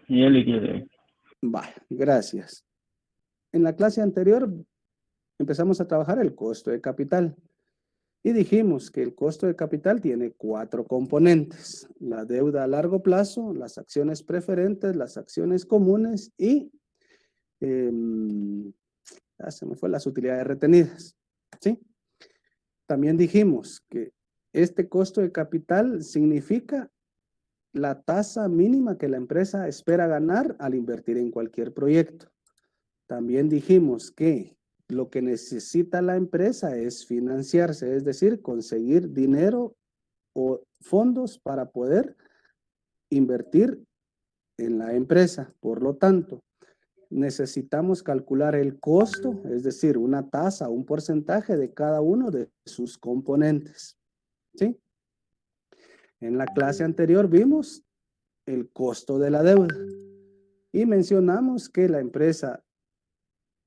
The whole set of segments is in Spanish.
Y él quiere. Vale, gracias. En la clase anterior empezamos a trabajar el costo de capital y dijimos que el costo de capital tiene 4 componentes: la deuda a largo plazo, las acciones preferentes, las acciones comunes y se me fue las utilidades retenidas. ¿Sí? También dijimos que este costo de capital significa la tasa mínima que la empresa espera ganar al invertir en cualquier proyecto. También dijimos que lo que necesita la empresa es financiarse, es decir, conseguir dinero o fondos para poder invertir en la empresa. Por lo tanto, necesitamos calcular el costo, es decir, una tasa, un porcentaje de cada uno de sus componentes. ¿Sí? En la clase anterior vimos el costo de la deuda y mencionamos que la empresa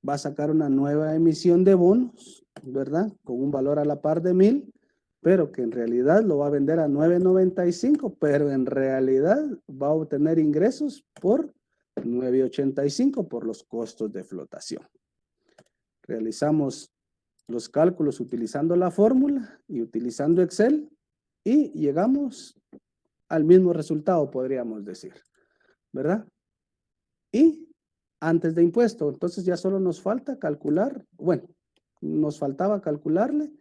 va a sacar una nueva emisión de bonos, ¿verdad? Con un valor a la par de 1,000, pero que en realidad lo va a vender a 9.95, pero en realidad va a obtener ingresos por 9.85 por los costos de flotación. Realizamos los cálculos utilizando la fórmula y utilizando Excel y llegamos al mismo resultado, podríamos decir, ¿verdad? Y antes de impuesto, entonces ya solo nos falta calcular, bueno, nos faltaba calcularle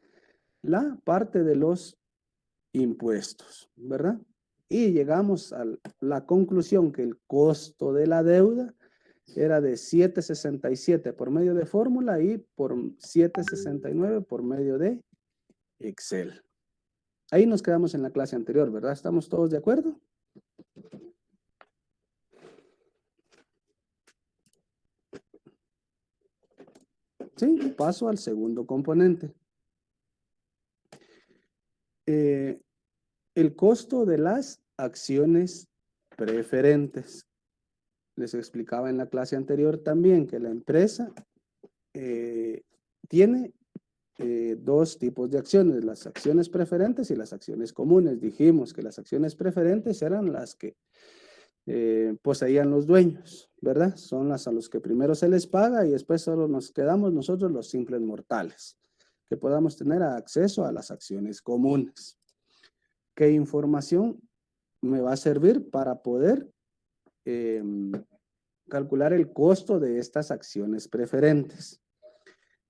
la parte de los impuestos, ¿verdad? Y llegamos a la conclusión que el costo de la deuda era de 7.67 por medio de fórmula y por 7.69 por medio de Excel. Ahí nos quedamos en la clase anterior, ¿verdad? ¿Estamos todos de acuerdo? Sí, paso al segundo componente. El costo de las acciones preferentes. Les explicaba en la clase anterior también que la empresa tiene 2 tipos de acciones: las acciones preferentes y las acciones comunes. Dijimos que las acciones preferentes eran las que poseían los dueños, ¿verdad? Son las a los que primero se les paga y después solo nos quedamos nosotros los simples mortales, que podamos tener acceso a las acciones comunes. ¿Qué información me va a servir para poder calcular el costo de estas acciones preferentes?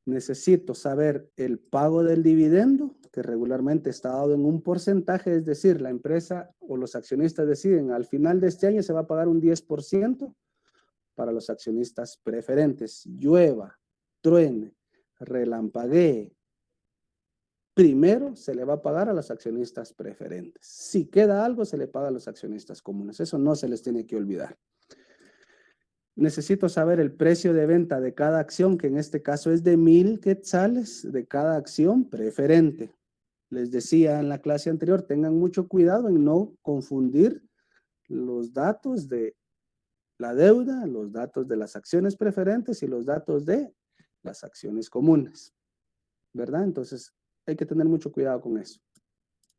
Necesito saber el pago del dividendo, que regularmente está dado en un porcentaje, es decir, la empresa o los accionistas deciden al final de este año se va a pagar un 10% para los accionistas preferentes. Llueva, truene, relampaguee, primero se le va a pagar a los accionistas preferentes. Si queda algo, se le paga a los accionistas comunes. Eso no se les tiene que olvidar. Necesito saber el precio de venta de cada acción, que en este caso es de 1,000 quetzales de cada acción preferente. Les decía en la clase anterior, tengan mucho cuidado en no confundir los datos de la deuda, los datos de las acciones preferentes y los datos de las acciones comunes, ¿verdad? Entonces, hay que tener mucho cuidado con eso.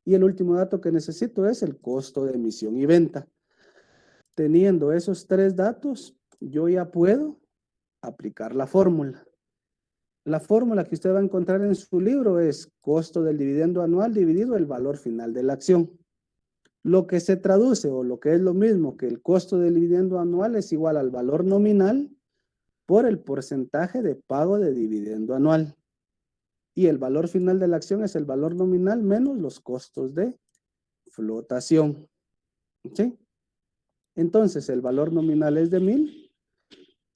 Y el último dato que necesito es el costo de emisión y venta. Teniendo esos 3 datos, yo ya puedo aplicar la fórmula. La fórmula que usted va a encontrar en su libro es costo del dividendo anual dividido el valor final de la acción. Lo que se traduce, o lo que es lo mismo que el costo del dividendo anual, es igual al valor nominal por el porcentaje de pago de dividendo anual. Y el valor final de la acción es el valor nominal menos los costos de flotación. ¿Sí? Entonces, el valor nominal es de 1,000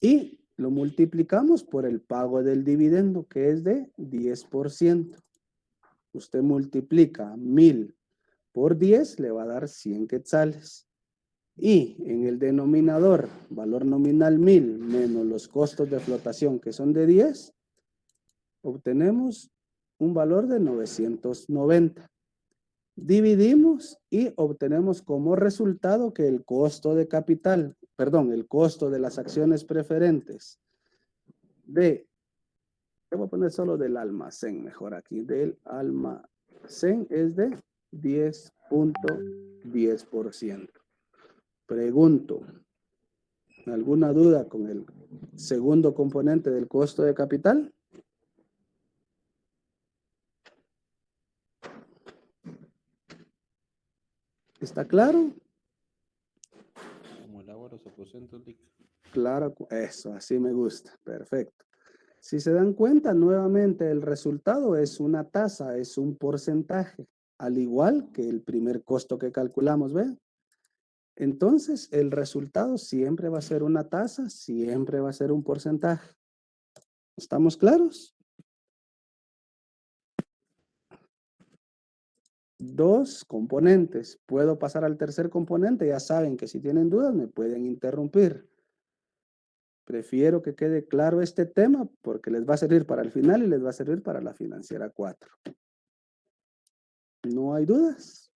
y lo multiplicamos por el pago del dividendo, que es de 10%. Usted multiplica 1,000 por 10, le va a dar 100 quetzales. Y en el denominador, valor nominal 1,000 menos los costos de flotación, que son de 10, obtenemos un valor de 990. Dividimos y obtenemos como resultado que el costo de capital, perdón, el costo de las acciones preferentes voy a poner solo del almacén, mejor aquí, del almacén es de 10.10%. Pregunto, ¿Alguna duda con el segundo componente del costo de capital? ¿Está claro? Como el agua los aposentos líquidos. Claro, eso, así me gusta. Perfecto. Si se dan cuenta, nuevamente el resultado es una tasa, es un porcentaje, al igual que el primer costo que calculamos, ¿ve? Entonces, el resultado siempre va a ser una tasa, siempre va a ser un porcentaje. ¿Estamos claros? Dos componentes. Puedo pasar al tercer componente. Ya saben que si tienen dudas me pueden interrumpir. Prefiero que quede claro este tema porque les va a servir para el final y les va a servir para la financiera 4. ¿No hay dudas?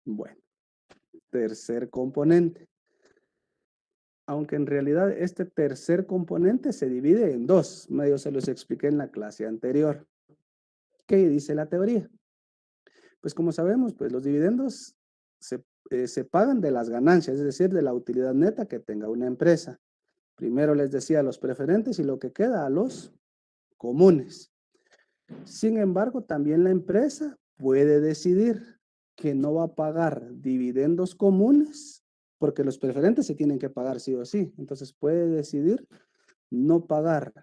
Bueno, tercer componente. Aunque en realidad este tercer componente se divide en dos. Medio se los expliqué en la clase anterior. ¿Qué dice la teoría? Pues como sabemos, pues los dividendos se pagan de las ganancias, es decir, de la utilidad neta que tenga una empresa. Primero les decía a los preferentes y lo que queda a los comunes. Sin embargo, también la empresa puede decidir que no va a pagar dividendos comunes porque los preferentes se tienen que pagar sí o sí. Entonces puede decidir no pagar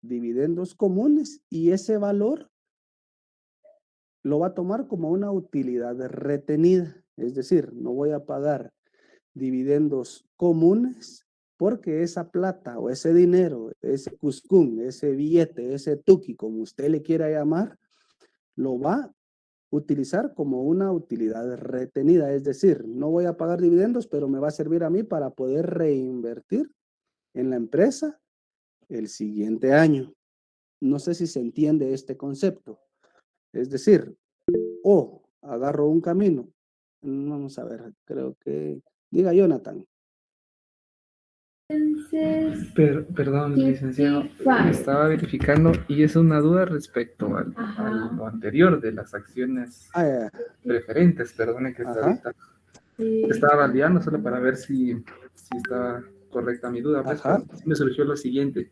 dividendos comunes y ese valor lo va a tomar como una utilidad retenida. Es decir, no voy a pagar dividendos comunes porque esa plata o ese dinero, ese cuscún, ese billete, ese tuki, como usted le quiera llamar, lo va a utilizar como una utilidad retenida. Es decir, no voy a pagar dividendos, pero me va a servir a mí para poder reinvertir en la empresa el siguiente año. No sé si se entiende este concepto. Es decir, o agarro un camino. Vamos a ver, creo que... Diga Jonathan. Perdón, licenciado, estaba verificando y es una duda respecto a lo anterior de las acciones preferentes, perdone que hasta ahorita estaba validando solo para ver si estaba correcta mi duda, pues, pero me surgió lo siguiente.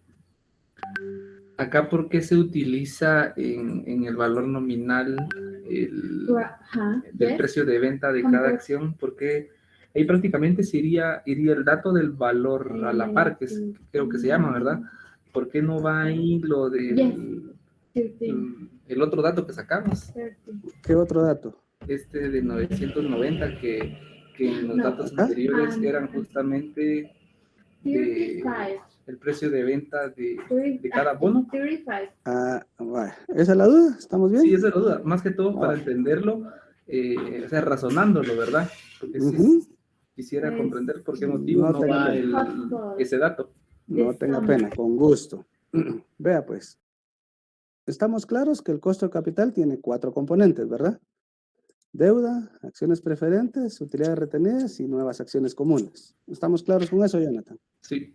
Acá, ¿por qué se utiliza en el valor nominal del precio de venta de cada acción? Porque ahí prácticamente iría el dato del valor a la par, que creo que se llama, ¿verdad? ¿Por qué no va ahí lo del el otro dato que sacamos? ¿Qué otro dato? Este de 990, que en los datos anteriores eran justamente el precio de venta de cada bono. Bueno, ¿esa es la duda? ¿Estamos bien? Sí, esa es la duda. Más que todo para entenderlo, o sea, razonándolo, ¿verdad? Porque si quisiera comprender por qué motivo no va ese dato. No tenga pena, con gusto. Vea pues, estamos claros que el costo de capital tiene 4 componentes, ¿verdad? Deuda, acciones preferentes, utilidades retenidas y nuevas acciones comunes. ¿Estamos claros con eso, Jonathan? Sí.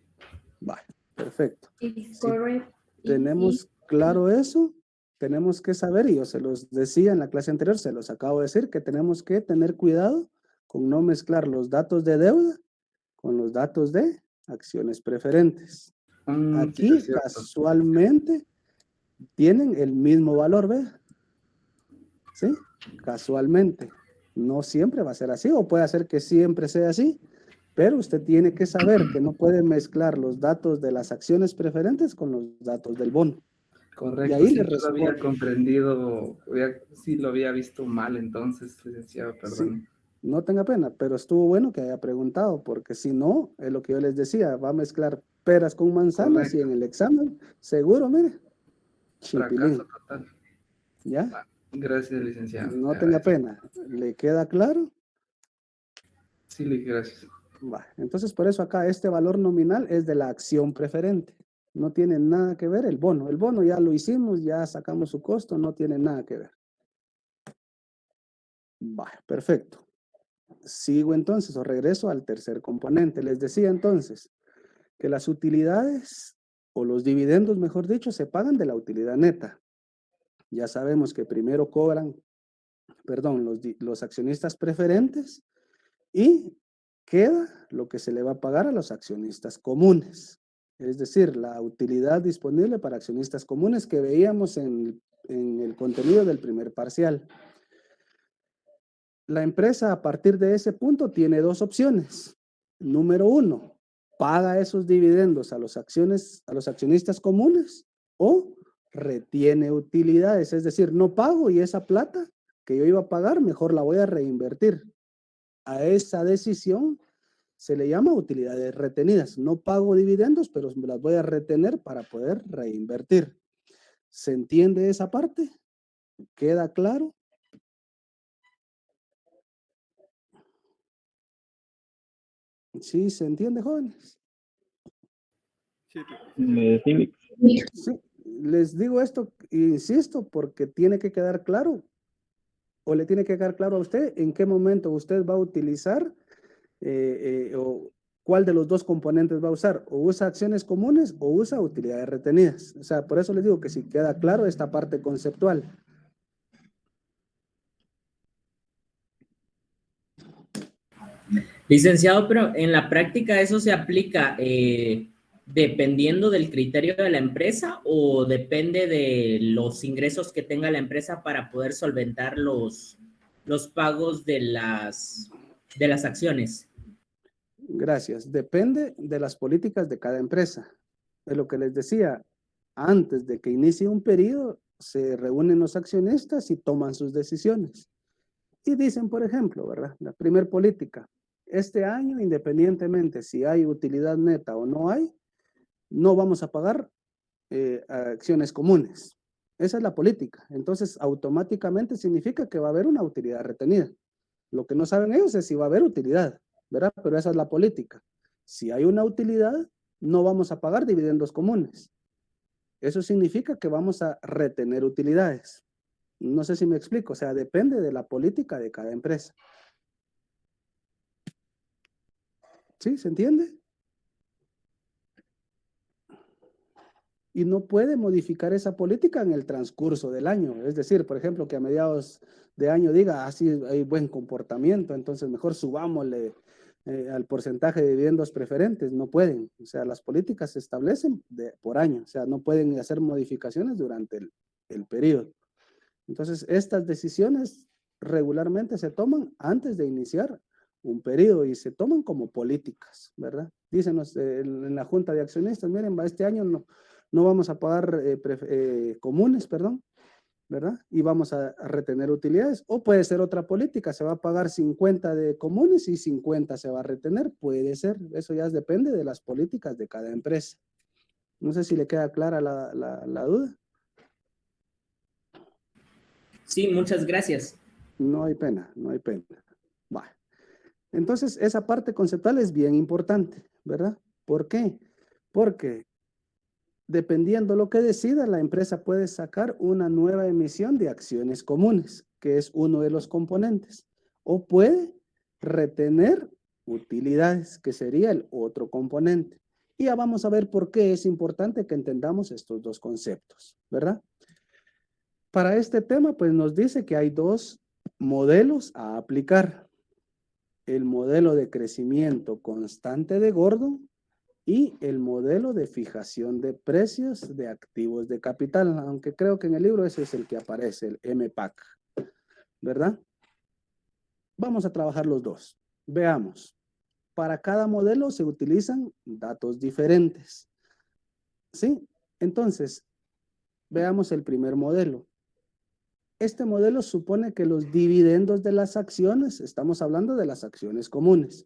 Vale, perfecto. Si tenemos claro eso, tenemos que saber, y yo se los decía en la clase anterior, se los acabo de decir, que tenemos que tener cuidado con no mezclar los datos de deuda con los datos de acciones preferentes. Aquí Sí, casualmente tienen el mismo valor, ¿ve? ¿Sí? Casualmente. No siempre va a ser así, o puede ser que siempre sea así, pero usted tiene que saber que no puede mezclar los datos de las acciones preferentes con los datos del bono. Correcto, y ahí sí, le yo lo había respondo. comprendido, sí lo había visto mal entonces, licenciado, perdón. Sí, no tenga pena, pero estuvo bueno que haya preguntado, porque si no, es lo que yo les decía, va a mezclar peras con manzanas y en el examen, seguro, mire, chipilín. Fracaso total. ¿Ya? Gracias, licenciado. No tenga pena. ¿Le queda claro? Sí, gracias. Va. Entonces, por eso acá este valor nominal es de la acción preferente. No tiene nada que ver el bono. El bono ya lo hicimos, ya sacamos su costo, no tiene nada que ver. Va, perfecto. Sigo entonces o regreso al tercer componente. Les decía entonces que las utilidades o los dividendos, mejor dicho, se pagan de la utilidad neta. Ya sabemos que primero cobran, perdón, los accionistas preferentes Y queda lo que se le va a pagar a los accionistas comunes. Es decir, la utilidad disponible para accionistas comunes que veíamos en el contenido del primer parcial. La empresa a partir de ese punto tiene dos opciones. Número uno, paga esos dividendos a los accionistas comunes o retiene utilidades. Es decir, no pago y esa plata que yo iba a pagar, mejor la voy a reinvertir. A esa decisión se le llama utilidades retenidas. No pago dividendos, pero las voy a retener para poder reinvertir. ¿Se entiende esa parte? ¿Queda claro? ¿Sí se entiende, jóvenes? Sí. Sí, les digo esto, insisto, porque tiene que quedar claro, o le tiene que quedar claro a usted en qué momento usted va a utilizar o cuál de los dos componentes va a usar, o usa acciones comunes o usa utilidades retenidas. O sea, por eso les digo que si queda claro esta parte conceptual. Licenciado, pero en la práctica eso se aplica dependiendo del criterio de la empresa o depende de los ingresos que tenga la empresa para poder solventar los pagos de las acciones. Gracias. Depende de las políticas de cada empresa. De lo que les decía, antes de que inicie un periodo, se reúnen los accionistas y toman sus decisiones. Y dicen, por ejemplo, ¿verdad? La primer política, este año, independientemente si hay utilidad neta o no hay, no vamos a pagar acciones comunes. Esa es la política. Entonces, automáticamente significa que va a haber una utilidad retenida. Lo que no saben ellos es si va a haber utilidad, ¿verdad? Pero esa es la política. Si hay una utilidad, no vamos a pagar dividendos comunes. Eso significa que vamos a retener utilidades. No sé si me explico, o sea, depende de la política de cada empresa. ¿Sí? ¿Se entiende? Y no puede modificar esa política en el transcurso del año. Es decir, por ejemplo, que a mediados de año diga, así hay buen comportamiento, entonces mejor subámosle al porcentaje de dividendos preferentes. No pueden. O sea, las políticas se establecen por año. O sea, no pueden hacer modificaciones durante el periodo. Entonces, estas decisiones regularmente se toman antes de iniciar un periodo y se toman como políticas, ¿verdad? Dicen en la junta de accionistas, miren, este año no vamos a pagar comunes, perdón, ¿verdad? Y vamos a retener utilidades. O puede ser otra política, se va a pagar 50 de comunes y 50 se va a retener, puede ser. Eso ya depende de las políticas de cada empresa. No sé si le queda clara la duda. Sí, muchas gracias. No hay pena, no hay pena. Bueno, entonces esa parte conceptual es bien importante, ¿verdad? ¿Por qué? Porque dependiendo lo que decida, la empresa puede sacar una nueva emisión de acciones comunes, que es uno de los componentes, o puede retener utilidades, que sería el otro componente. Y ya vamos a ver por qué es importante que entendamos estos dos conceptos, ¿verdad? Para este tema, pues nos dice que hay dos modelos a aplicar. El modelo de crecimiento constante de Gordon y el modelo de fijación de precios de activos de capital, aunque creo que en el libro ese es el que aparece, el MPAC, ¿verdad? Vamos a trabajar los dos. Veamos. Para cada modelo se utilizan datos diferentes. ¿Sí? Entonces, veamos el primer modelo. Este modelo supone que los dividendos de las acciones, estamos hablando de las acciones comunes,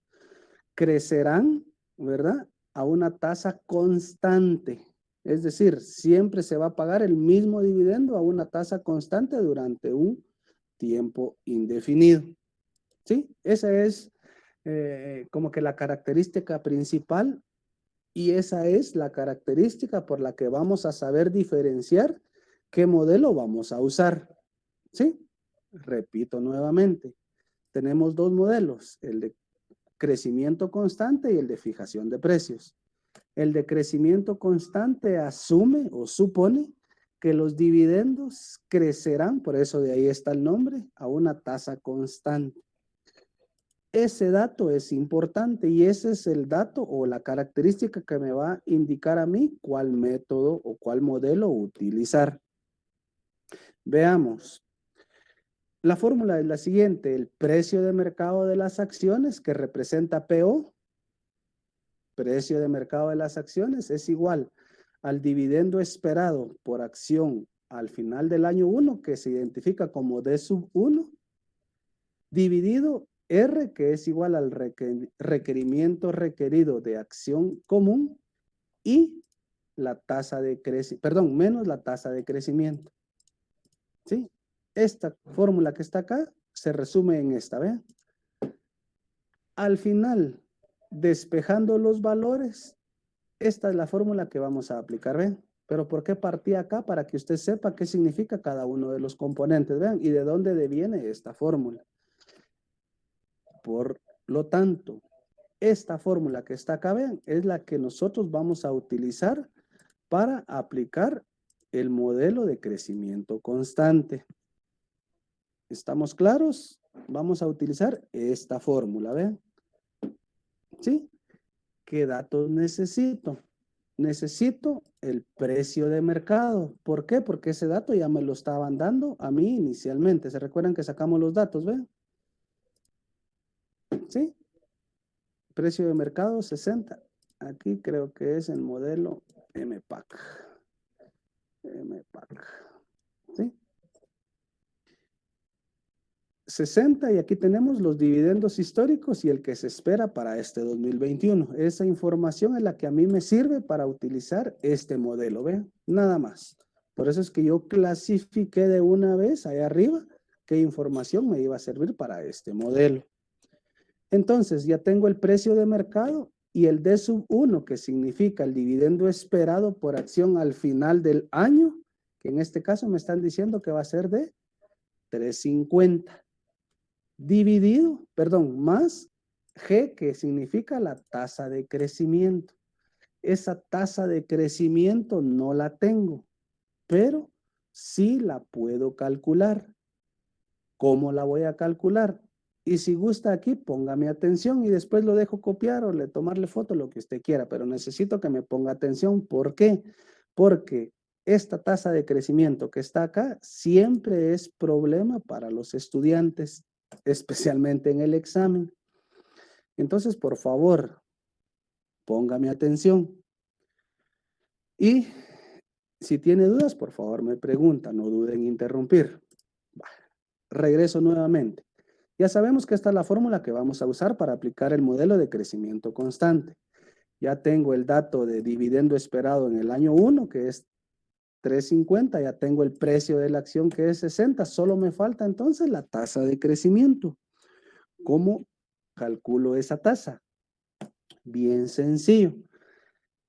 crecerán, ¿verdad?, a una tasa constante. Es decir, siempre se va a pagar el mismo dividendo a una tasa constante durante un tiempo indefinido. ¿Sí? Esa es como que la característica principal y esa es la característica por la que vamos a saber diferenciar qué modelo vamos a usar. ¿Sí? Repito nuevamente. Tenemos dos modelos, el de crecimiento constante y el de fijación de precios. El de crecimiento constante asume o supone que los dividendos crecerán, por eso de ahí está el nombre, a una tasa constante. Ese dato es importante y ese es el dato o la característica que me va a indicar a mí cuál método o cuál modelo utilizar. Veamos. La fórmula es la siguiente: el precio de mercado de las acciones, que representa PO, precio de mercado de las acciones, es igual al dividendo esperado por acción al final del año 1, que se identifica como D sub 1, dividido R, que es igual al requerimiento requerido de acción común, y la tasa de crecimiento, perdón, menos la tasa de crecimiento. ¿Sí? Esta fórmula que está acá se resume en esta, ¿vean? Al final, despejando los valores, esta es la fórmula que vamos a aplicar, ¿ven? Pero ¿por qué partí acá? Para que usted sepa qué significa cada uno de los componentes, ¿vean? Y de dónde deviene esta fórmula. Por lo tanto, esta fórmula que está acá, vean, es la que nosotros vamos a utilizar para aplicar el modelo de crecimiento constante. ¿Estamos claros? Vamos a utilizar esta fórmula, ¿vean? ¿Sí? ¿Qué datos necesito? Necesito el precio de mercado. ¿Por qué? Porque ese dato ya me lo estaban dando a mí inicialmente. ¿Se recuerdan que sacamos los datos, ven? ¿Sí? Precio de mercado 60. Aquí creo que es el modelo MPAC. MPAC. ¿Sí? 60, y aquí tenemos los dividendos históricos y el que se espera para este 2021. Esa información es la que a mí me sirve para utilizar este modelo, ¿ven? Nada más. Por eso es que yo clasifiqué de una vez ahí arriba qué información me iba a servir para este modelo. Entonces, ya tengo el precio de mercado y el D sub 1, que significa el dividendo esperado por acción al final del año, que en este caso me están diciendo que va a ser de 3.50. Dividido, perdón, más G, que significa la tasa de crecimiento. Esa tasa de crecimiento no la tengo, pero sí la puedo calcular. ¿Cómo la voy a calcular? Y si gusta aquí, póngame atención y después lo dejo copiar o tomarle foto, lo que usted quiera, pero necesito que me ponga atención. ¿Por qué? Porque esta tasa de crecimiento que está acá siempre es problema para los estudiantes, especialmente en el examen. Entonces, por favor, póngame atención. Y si tiene dudas, por favor me pregunta, no duden en interrumpir. Regreso nuevamente. Ya sabemos que esta es la fórmula que vamos a usar para aplicar el modelo de crecimiento constante. Ya tengo el dato de dividendo esperado en el año 1, que es 3.50. Ya tengo el precio de la acción, que es 60. Solo me falta entonces la tasa de crecimiento. ¿Cómo calculo esa tasa? Bien sencillo.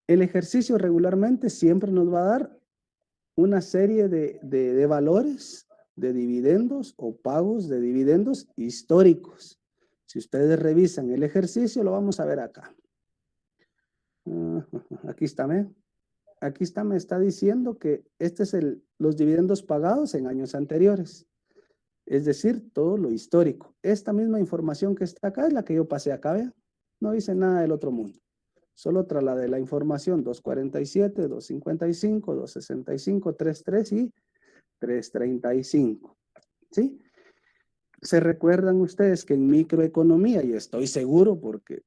El ejercicio regularmente siempre nos va a dar una serie de valores de dividendos o pagos de dividendos históricos. Si ustedes revisan el ejercicio, lo vamos a ver acá. Aquí está, aquí está, me está diciendo que este es los dividendos pagados en años anteriores. Es decir, todo lo histórico. Esta misma información que está acá es la que yo pasé acá, ¿vean? No hice nada del otro mundo. Solo trasladé la información 247, 255, 265, 33 y 335. ¿Sí? ¿Se recuerdan ustedes que en microeconomía, y estoy seguro porque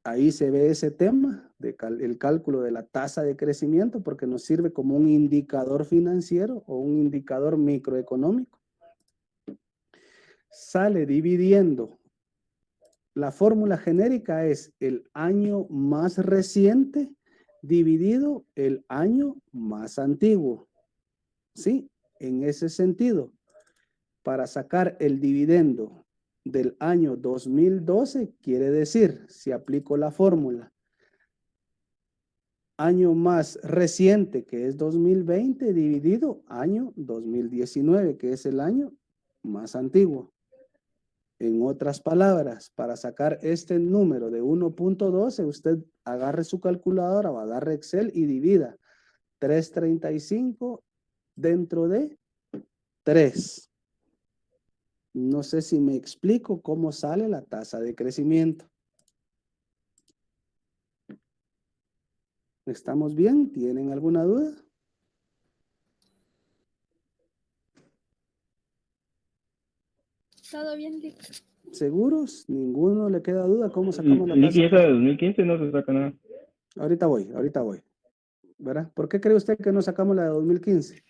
ahí se ve ese tema, el cálculo de la tasa de crecimiento, porque nos sirve como un indicador financiero o un indicador microeconómico? Sale dividiendo. La fórmula genérica es el año más reciente dividido el año más antiguo. ¿Sí? En ese sentido, para sacar el dividendo del año 2012, quiere decir, si aplico la fórmula, año más reciente, que es 2020, dividido año 2019, que es el año más antiguo. En otras palabras, para sacar este número de 1.12, usted agarre su calculadora o agarre Excel y divida 335 dentro de 3. No sé si me explico cómo sale la tasa de crecimiento. ¿Estamos bien? ¿Tienen alguna duda? Todo bien, Lick. ¿Seguros? ¿Ninguno le queda duda cómo sacamos la Lick, tasa? y esa de 2015 no se saca nada. Ahorita voy. ¿Verdad? ¿Por qué cree usted que no sacamos la de 2015?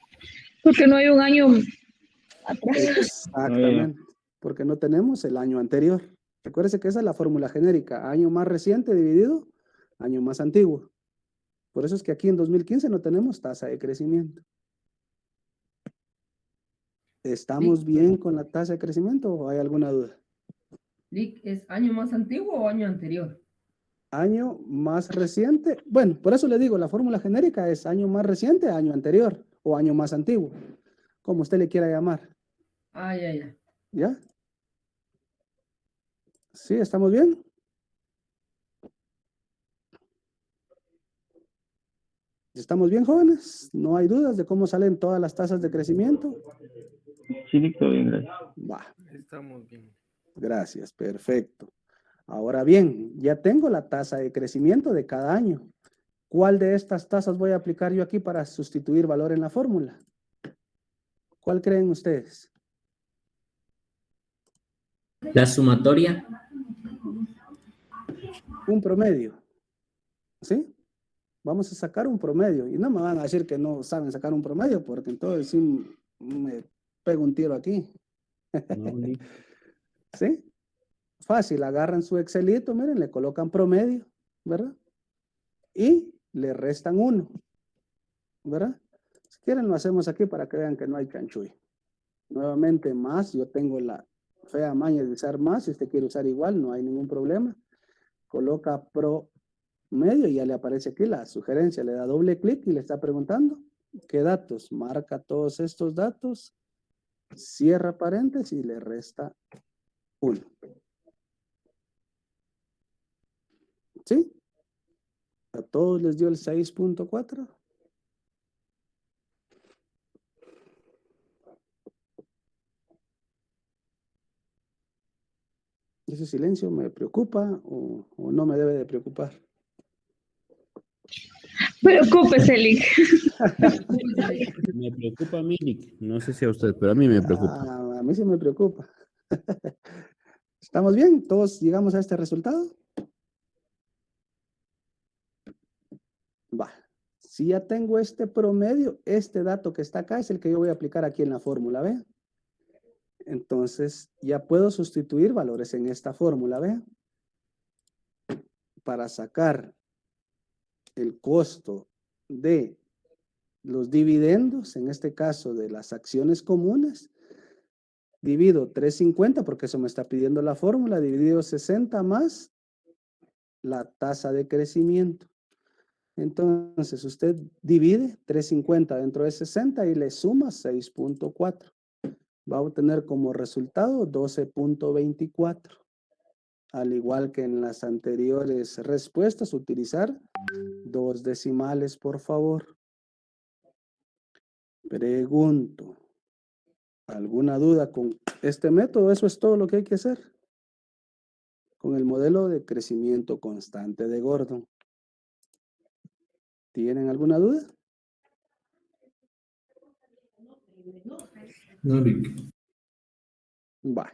Porque no hay un año atrás. Exactamente, porque no tenemos el año anterior. Recuérdese que esa es la fórmula genérica, año más reciente dividido año más antiguo. Por eso es que aquí en 2015 no tenemos tasa de crecimiento. ¿Estamos bien con la tasa de crecimiento o hay alguna duda? Lick, ¿es año más antiguo o año anterior? Año más reciente, bueno, por eso le digo, la fórmula genérica es año más reciente, año anterior o año más antiguo, como usted le quiera llamar. Ah, ya. ¿Ya? ¿Sí? ¿Estamos bien? ¿Estamos bien, jóvenes? ¿No hay dudas de cómo salen todas las tasas de crecimiento? Sí, Lick, todo bien, gracias. Va. Estamos bien. Gracias, perfecto. Ahora bien, ya tengo la tasa de crecimiento de cada año. ¿Cuál de estas tasas voy a aplicar yo aquí para sustituir valor en la fórmula? ¿Cuál creen ustedes? La sumatoria. Un promedio. ¿Sí? Vamos a sacar un promedio. Y no me van a decir que no saben sacar un promedio, porque entonces sí me pego un tiro aquí. ¿Sí? Fácil, agarran su Excelito, miren, le colocan promedio, ¿verdad? Y le restan 1, ¿verdad? Si quieren lo hacemos aquí para que vean que no hay chanchuy. Nuevamente más, yo tengo la fea maña de usar más, si usted quiere usar igual, no hay ningún problema. Coloca promedio y ya le aparece aquí la sugerencia, le da doble clic y le está preguntando qué datos, marca todos estos datos, cierra paréntesis y le resta 1. ¿Sí? ¿A todos les dio el 6.4? ¿Ese silencio me preocupa o no me debe de preocupar? Preocúpese, Lick. Me preocupa a mí, Lick. No sé si a usted, pero a mí me preocupa. A mí sí me preocupa. ¿Estamos bien? ¿Todos llegamos a este resultado? Va. Si ya tengo este promedio, este dato que está acá es el que yo voy a aplicar aquí en la fórmula, ¿ve? Entonces, ya puedo sustituir valores en esta fórmula, ¿ve? Para sacar el costo de los dividendos, en este caso de las acciones comunes, divido 350, porque eso me está pidiendo la fórmula, dividido 60 más la tasa de crecimiento. Entonces, usted divide 350 dentro de 60 y le suma 6.4. Va a obtener como resultado 12.24. Al igual que en las anteriores respuestas, utilizar 2 decimales, por favor. Pregunto, ¿alguna duda con este método? Eso es todo lo que hay que hacer con el modelo de crecimiento constante de Gordon. ¿Tienen alguna duda? No, Lick. Va.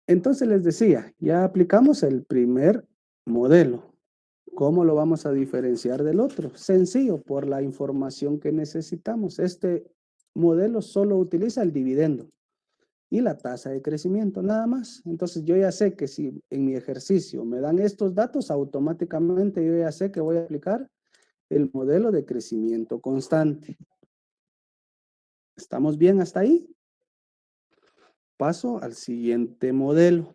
Entonces les decía, ya aplicamos el primer modelo. ¿Cómo lo vamos a diferenciar del otro? Sencillo, por la información que necesitamos. Este modelo solo utiliza el dividendo y la tasa de crecimiento, nada más. Entonces yo ya sé que si en mi ejercicio me dan estos datos, automáticamente yo ya sé que voy a aplicar el modelo de crecimiento constante. ¿Estamos bien hasta ahí? Paso al siguiente modelo.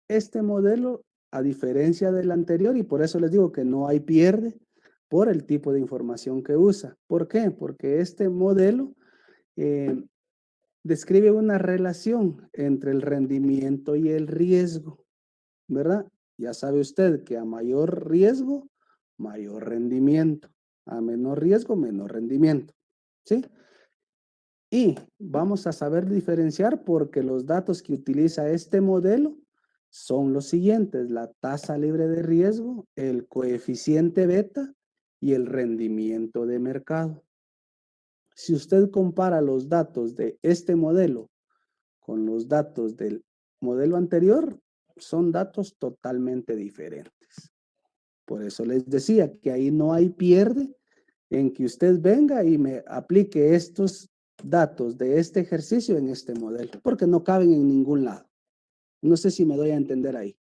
Este modelo, a diferencia del anterior, y por eso les digo que no hay pierde por el tipo de información que usa. ¿Por qué? Porque este modelo describe una relación entre el rendimiento y el riesgo, ¿verdad? Ya sabe usted que a mayor riesgo, mayor rendimiento. A menor riesgo, menor rendimiento. ¿Sí? Y vamos a saber diferenciar porque los datos que utiliza este modelo son los siguientes: la tasa libre de riesgo, el coeficiente beta y el rendimiento de mercado. Si usted compara los datos de este modelo con los datos del modelo anterior, son datos totalmente diferentes. Por eso les decía que ahí no hay pierde en que usted venga y me aplique estos datos de este ejercicio en este modelo, porque no caben en ningún lado. No sé si me doy a entender ahí.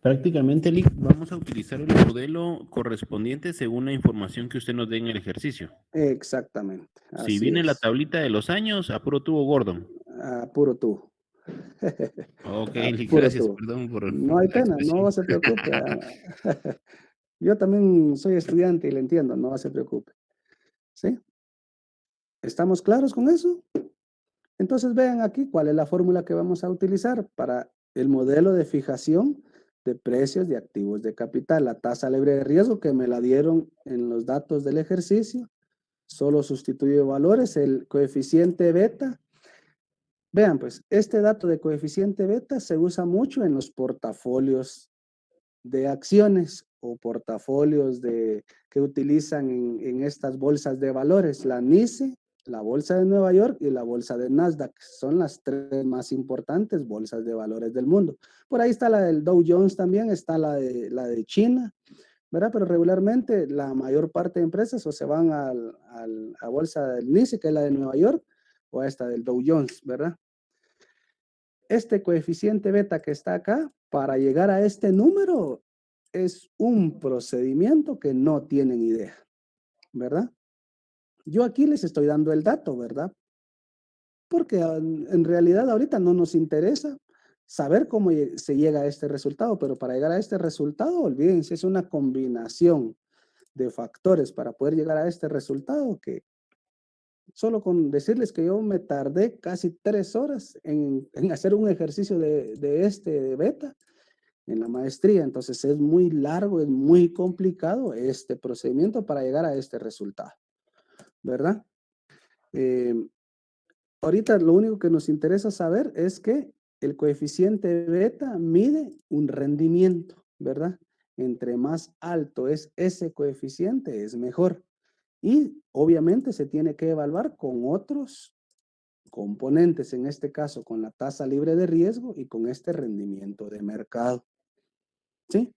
Prácticamente, Lick, vamos a utilizar el modelo correspondiente según la información que usted nos dé en el ejercicio. Exactamente. Si Así viene la es. tablita de los años, a puro tubo Gordon. Puro tú. Ok, Lick, Puro gracias, tú. perdón por No hay la pena, no expresión. se preocupe. Yo también soy estudiante y le entiendo, no se preocupe. ¿Sí? ¿Estamos claros con eso? Entonces vean aquí cuál es la fórmula que vamos a utilizar para el modelo de fijación de precios de activos de capital. La tasa libre de riesgo que me la dieron en los datos del ejercicio. Solo sustituyo valores, el coeficiente beta. Vean pues, este dato de coeficiente beta se usa mucho en los portafolios de acciones o portafolios que utilizan en estas bolsas de valores, la NYSE, la Bolsa de Nueva York y la Bolsa de Nasdaq. Son las tres más importantes bolsas de valores del mundo. Por ahí está la del Dow Jones también, está la de China, ¿verdad? Pero regularmente la mayor parte de empresas o se van a bolsa del NYSE, que es la de Nueva York, o a esta del Dow Jones, ¿verdad? Este coeficiente beta que está acá, para llegar a este número, es un procedimiento que no tienen idea, ¿verdad? Yo aquí les estoy dando el dato, ¿verdad? Porque en realidad ahorita no nos interesa saber cómo se llega a este resultado, pero para llegar a este resultado, olvídense, es una combinación de factores para poder llegar a este resultado que solo con decirles que yo me tardé casi 3 horas en hacer un ejercicio de beta en la maestría. Entonces es muy largo, es muy complicado este procedimiento para llegar a este resultado, ¿verdad? Ahorita lo único que nos interesa saber es que el coeficiente beta mide un rendimiento, ¿verdad? Entre más alto es ese coeficiente, es mejor. Y obviamente se tiene que evaluar con otros componentes, en este caso con la tasa libre de riesgo y con este rendimiento de mercado. ¿Sí?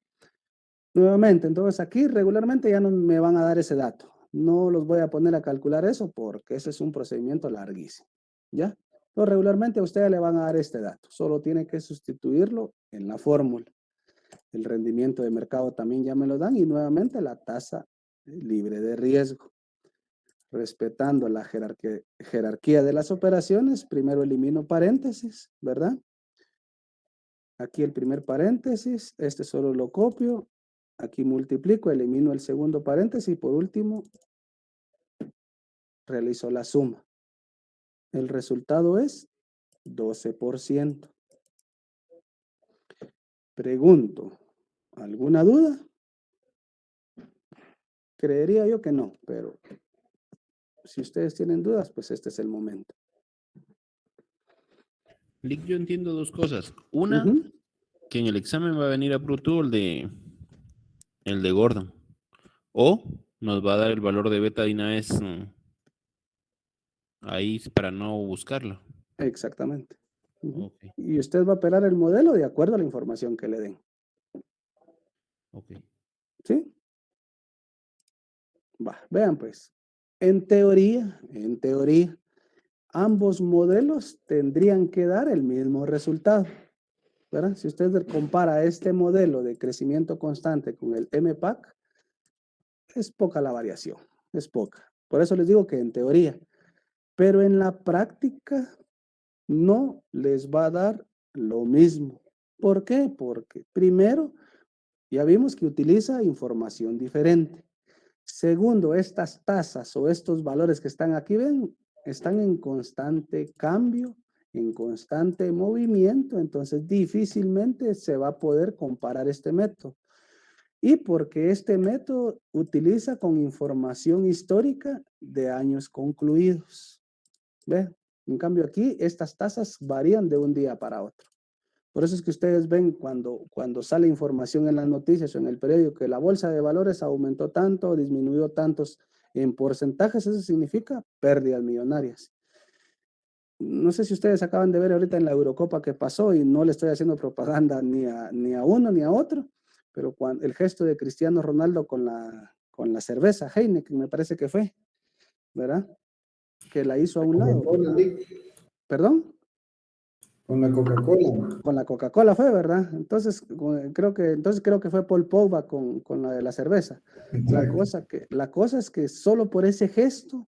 Nuevamente, entonces aquí regularmente ya no me van a dar ese dato. No los voy a poner a calcular eso porque ese es un procedimiento larguísimo. ¿Ya? Pero regularmente a ustedes le van a dar este dato. Solo tiene que sustituirlo en la fórmula. El rendimiento de mercado también ya me lo dan y nuevamente la tasa libre de riesgo. Respetando la jerarquía de las operaciones, primero elimino paréntesis, ¿verdad? Aquí el primer paréntesis, este solo lo copio, aquí multiplico, elimino el segundo paréntesis y por último realizo la suma. El resultado es 12%. Pregunto, ¿alguna duda? Creería yo que no, pero si ustedes tienen dudas, pues este es el momento. Lick, yo entiendo dos cosas. Una, que en el examen va a venir a Pro Tool el de Gordon. O nos va a dar el valor de beta de una vez ahí para no buscarlo. Exactamente. Okay. Y usted va a operar el modelo de acuerdo a la información que le den. Ok. ¿Sí? Va, vean pues. En teoría, ambos modelos tendrían que dar el mismo resultado, ¿verdad? Si usted compara este modelo de crecimiento constante con el MPAC, es poca la variación, es poca. Por eso les digo que en teoría, pero en la práctica no les va a dar lo mismo. ¿Por qué? Porque primero, ya vimos que utiliza información diferente. Segundo, estas tasas o estos valores que están aquí, ven, están en constante cambio, en constante movimiento, entonces difícilmente se va a poder comparar este método. y porque este método utiliza con información histórica de años concluidos. ¿Ve? En cambio aquí, estas tasas varían de un día para otro. Por eso es que ustedes ven cuando sale información en las noticias o en el periódico que la bolsa de valores aumentó tanto, disminuyó tantos en porcentajes, eso significa pérdidas millonarias. No sé si ustedes acaban de ver ahorita en la Eurocopa que pasó, y no le estoy haciendo propaganda ni a uno ni a otro, pero el gesto de Cristiano Ronaldo con la cerveza Heineken, me parece que fue, ¿verdad? Que la hizo a un lado. ¿Perdón? Con la Coca-Cola. Con la Coca-Cola fue, ¿verdad? Entonces creo que fue Paul Pogba con la de la cerveza. La cosa es que solo por ese gesto,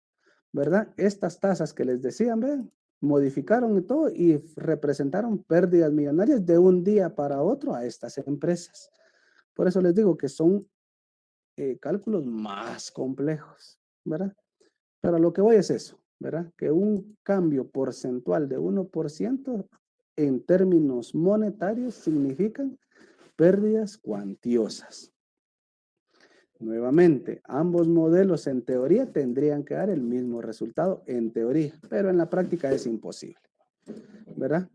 ¿verdad? Estas tasas que les decían, ¿ven? Modificaron y todo y representaron pérdidas millonarias de un día para otro a estas empresas. Por eso les digo que son cálculos más complejos, ¿verdad? Pero a lo que voy es eso, ¿verdad? Que un cambio porcentual de 1% en términos monetarios significan pérdidas cuantiosas. Nuevamente, ambos modelos en teoría tendrían que dar el mismo resultado en teoría, pero en la práctica es imposible, ¿verdad?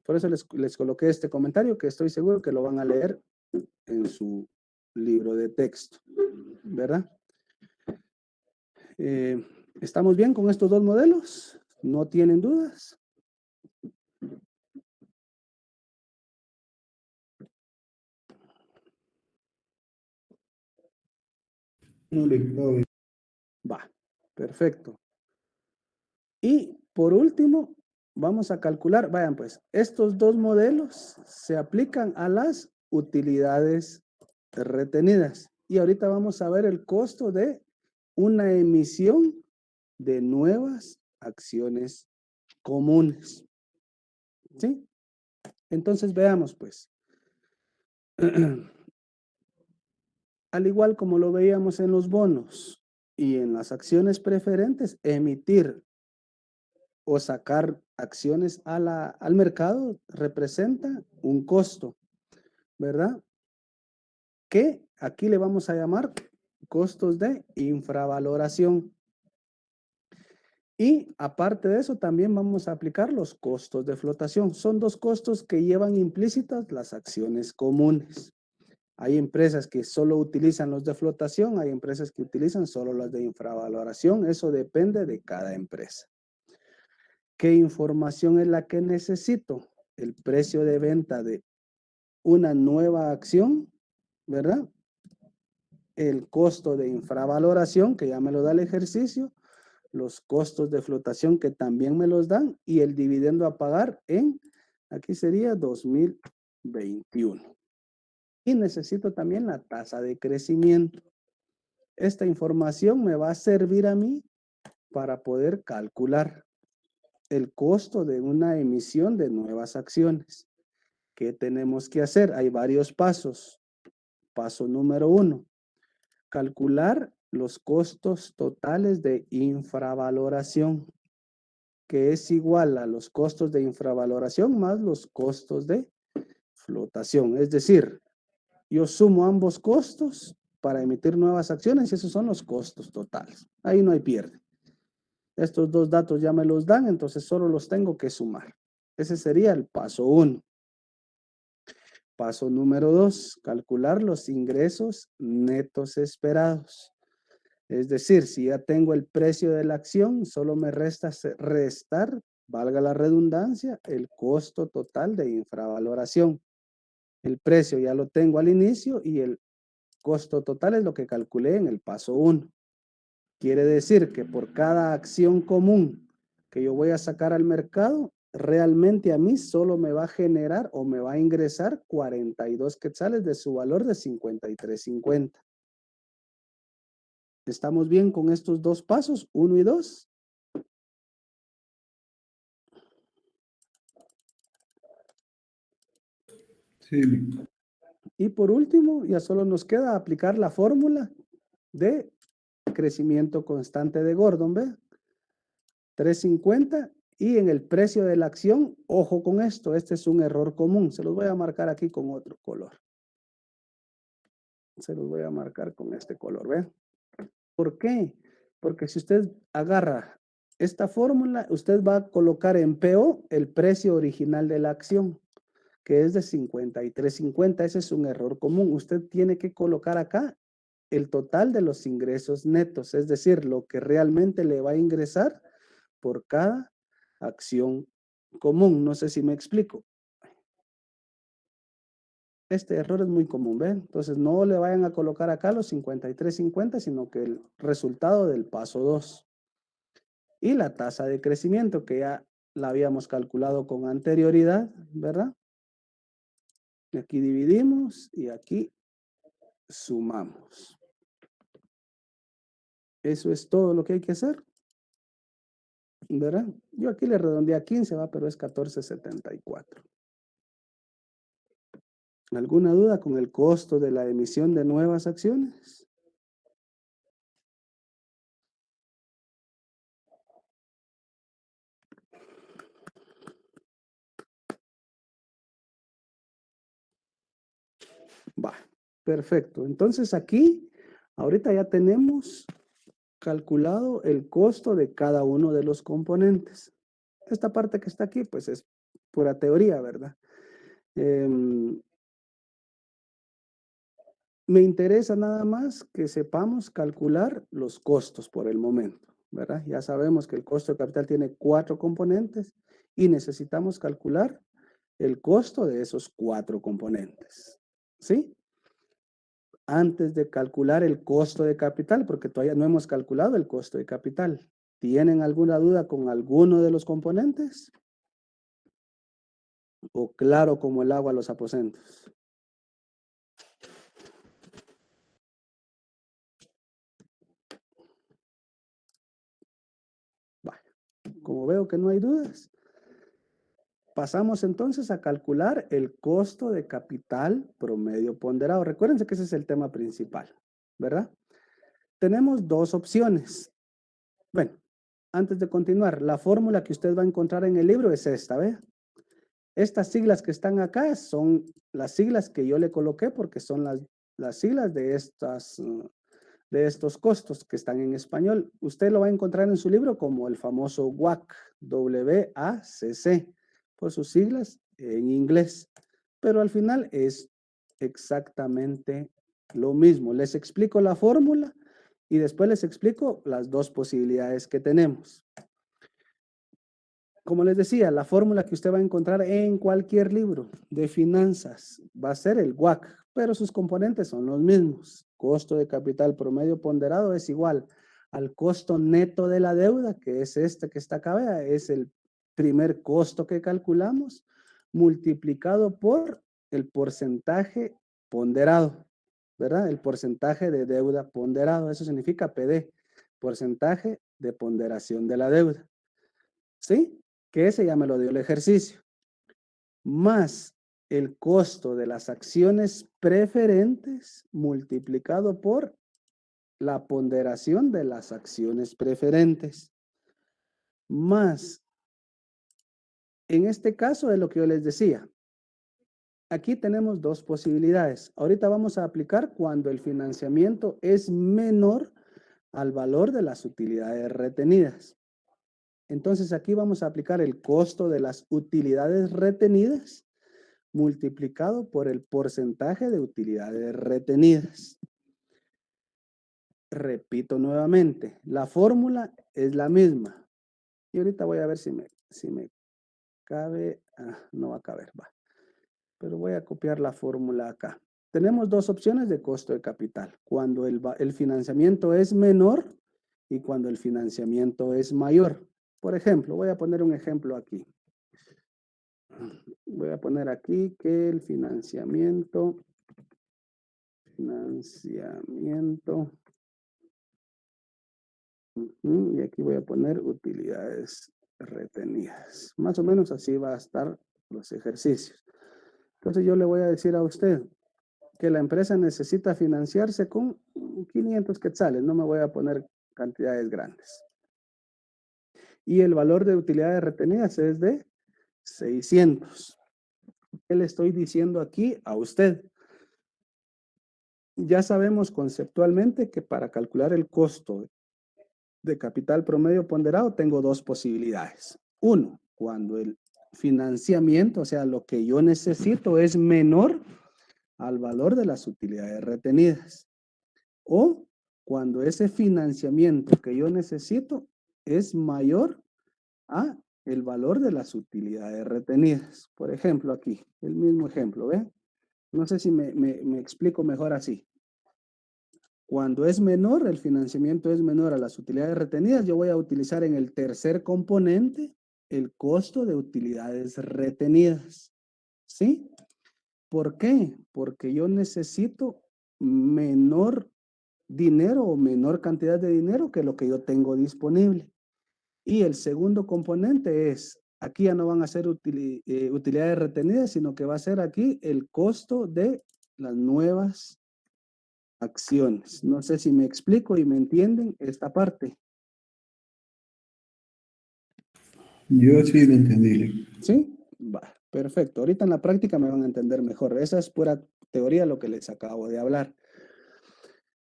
Por eso les coloqué este comentario que estoy seguro que lo van a leer en su libro de texto, ¿verdad? ¿Estamos bien con estos dos modelos? ¿No tienen dudas? Va, perfecto. Y por último, vamos a calcular, vayan pues, estos dos modelos se aplican a las utilidades retenidas. Y ahorita vamos a ver el costo de una emisión de nuevas acciones comunes. ¿Sí? Entonces veamos pues. Al igual como lo veíamos en los bonos y en las acciones preferentes, emitir o sacar acciones al mercado representa un costo, ¿verdad? Que aquí le vamos a llamar costos de infravaloración. Y aparte de eso, también vamos a aplicar los costos de flotación. Son dos costos que llevan implícitas las acciones comunes. Hay empresas que solo utilizan los de flotación, hay empresas que utilizan solo las de infravaloración. Eso depende de cada empresa. ¿Qué información es la que necesito? El precio de venta de una nueva acción, ¿verdad? El costo de infravaloración, que ya me lo da el ejercicio, los costos de flotación que también me los dan, y el dividendo a pagar aquí sería 2021. Y necesito también la tasa de crecimiento. Esta información me va a servir a mí para poder calcular el costo de una emisión de nuevas acciones. ¿Qué tenemos que hacer? Hay varios pasos. Paso número 1, calcular los costos totales de infravaloración, que es igual a los costos de infravaloración más los costos de flotación. Es decir, yo sumo ambos costos para emitir nuevas acciones y esos son los costos totales. Ahí no hay pierde. Estos dos datos ya me los dan, entonces solo los tengo que sumar. Ese sería el paso 1. Paso número 2, calcular los ingresos netos esperados. Es decir, si ya tengo el precio de la acción, solo me resta restar, valga la redundancia, el costo total de infravaloración. El precio ya lo tengo al inicio y el costo total es lo que calculé en el paso 1. Quiere decir que por cada acción común que yo voy a sacar al mercado, realmente a mí solo me va a generar o me va a ingresar 42 quetzales de su valor de 53.50. ¿Estamos bien con estos dos pasos, 1 y 2? Sí. Y por último, ya solo nos queda aplicar la fórmula de crecimiento constante de Gordon, ¿ve? 350, y en el precio de la acción, ojo con esto, este es un error común, se los voy a marcar aquí con otro color. Se los voy a marcar con este color, ¿ve? ¿Por qué? Porque si usted agarra esta fórmula, usted va a colocar en PO el precio original de la acción, que es de 53.50. Ese es un error común. Usted tiene que colocar acá el total de los ingresos netos, es decir, lo que realmente le va a ingresar por cada acción común. No sé si me explico. Este error es muy común, ¿ven? Entonces, no le vayan a colocar acá los 53.50, sino que el resultado del paso 2. Y la tasa de crecimiento, que ya la habíamos calculado con anterioridad, ¿verdad? Y aquí dividimos y aquí sumamos. Eso es todo lo que hay que hacer, ¿verdad? Yo aquí le redondeé a 15, ¿va? Pero es 14.74. ¿Alguna duda con el costo de la emisión de nuevas acciones? Va, perfecto. Entonces aquí, ahorita ya tenemos calculado el costo de cada uno de los componentes. Esta parte que está aquí, pues es pura teoría, ¿verdad? Me interesa nada más que sepamos calcular los costos por el momento, ¿verdad? Ya sabemos que el costo de capital tiene 4 componentes y necesitamos calcular el costo de esos 4 componentes, ¿sí? Antes de calcular el costo de capital, porque todavía no hemos calculado el costo de capital. ¿Tienen alguna duda con alguno de los componentes? ¿O claro como el agua a los aposentos? Como veo que no hay dudas, pasamos entonces a calcular el costo de capital promedio ponderado. Recuérdense que ese es el tema principal, ¿verdad? Tenemos dos opciones. Bueno, antes de continuar, la fórmula que usted va a encontrar en el libro es esta, ¿ve? Estas siglas que están acá son las siglas que yo le coloqué porque son las siglas de estos costos que están en español. Usted lo va a encontrar en su libro como el famoso WACC, WACC, por sus siglas en inglés. Pero al final es exactamente lo mismo. Les explico la fórmula y después les explico las dos posibilidades que tenemos. Como les decía, la fórmula que usted va a encontrar en cualquier libro de finanzas va a ser el WACC, pero sus componentes son los mismos. Costo de capital promedio ponderado es igual al costo neto de la deuda, que es este que está acá, vea, es el primer costo que calculamos, multiplicado por el porcentaje ponderado, ¿verdad? El porcentaje de deuda ponderado, eso significa PD, porcentaje de ponderación de la deuda. ¿Sí? Que ese ya me lo dio el ejercicio. Más el costo de las acciones preferentes multiplicado por la ponderación de las acciones preferentes. Más, en este caso es lo que yo les decía. Aquí tenemos dos posibilidades. Ahorita vamos a aplicar cuando el financiamiento es menor al valor de las utilidades retenidas. Entonces aquí vamos a aplicar el costo de las utilidades retenidas multiplicado por el porcentaje de utilidades retenidas. Repito nuevamente, la fórmula es la misma. Y ahorita voy a ver si me cabe. No va a caber, va. Pero voy a copiar la fórmula acá. Tenemos dos opciones de costo de capital. Cuando el financiamiento es menor y cuando el financiamiento es mayor. Por ejemplo, voy a poner un ejemplo aquí. Voy a poner aquí que el financiamiento y aquí voy a poner utilidades retenidas. Más o menos así va a estar los ejercicios. Entonces yo le voy a decir a usted que la empresa necesita financiarse con 500 quetzales. No me voy a poner cantidades grandes. Y el valor de utilidades retenidas es de 600. ¿Qué le estoy diciendo aquí a usted? ya sabemos conceptualmente que para calcular el costo de capital promedio ponderado tengo dos posibilidades. Uno, cuando el financiamiento, o sea, lo que yo necesito es menor al valor de las utilidades retenidas. O cuando ese financiamiento que yo necesito es mayor a el valor de las utilidades retenidas. Por ejemplo, aquí, el mismo ejemplo, ¿ven? No sé si me explico mejor así. Cuando es menor, el financiamiento es menor a las utilidades retenidas, yo voy a utilizar en el tercer componente el costo de utilidades retenidas. ¿Sí? ¿Por qué? Porque yo necesito menor dinero o menor cantidad de dinero que lo que yo tengo disponible. Y el segundo componente es, aquí ya no van a ser utilidades retenidas, sino que va a ser aquí el costo de las nuevas acciones. No sé si me explico y me entienden esta parte. Yo sí lo entendí. ¿Sí? Va, perfecto. Ahorita en la práctica me van a entender mejor. Esa es pura teoría lo que les acabo de hablar.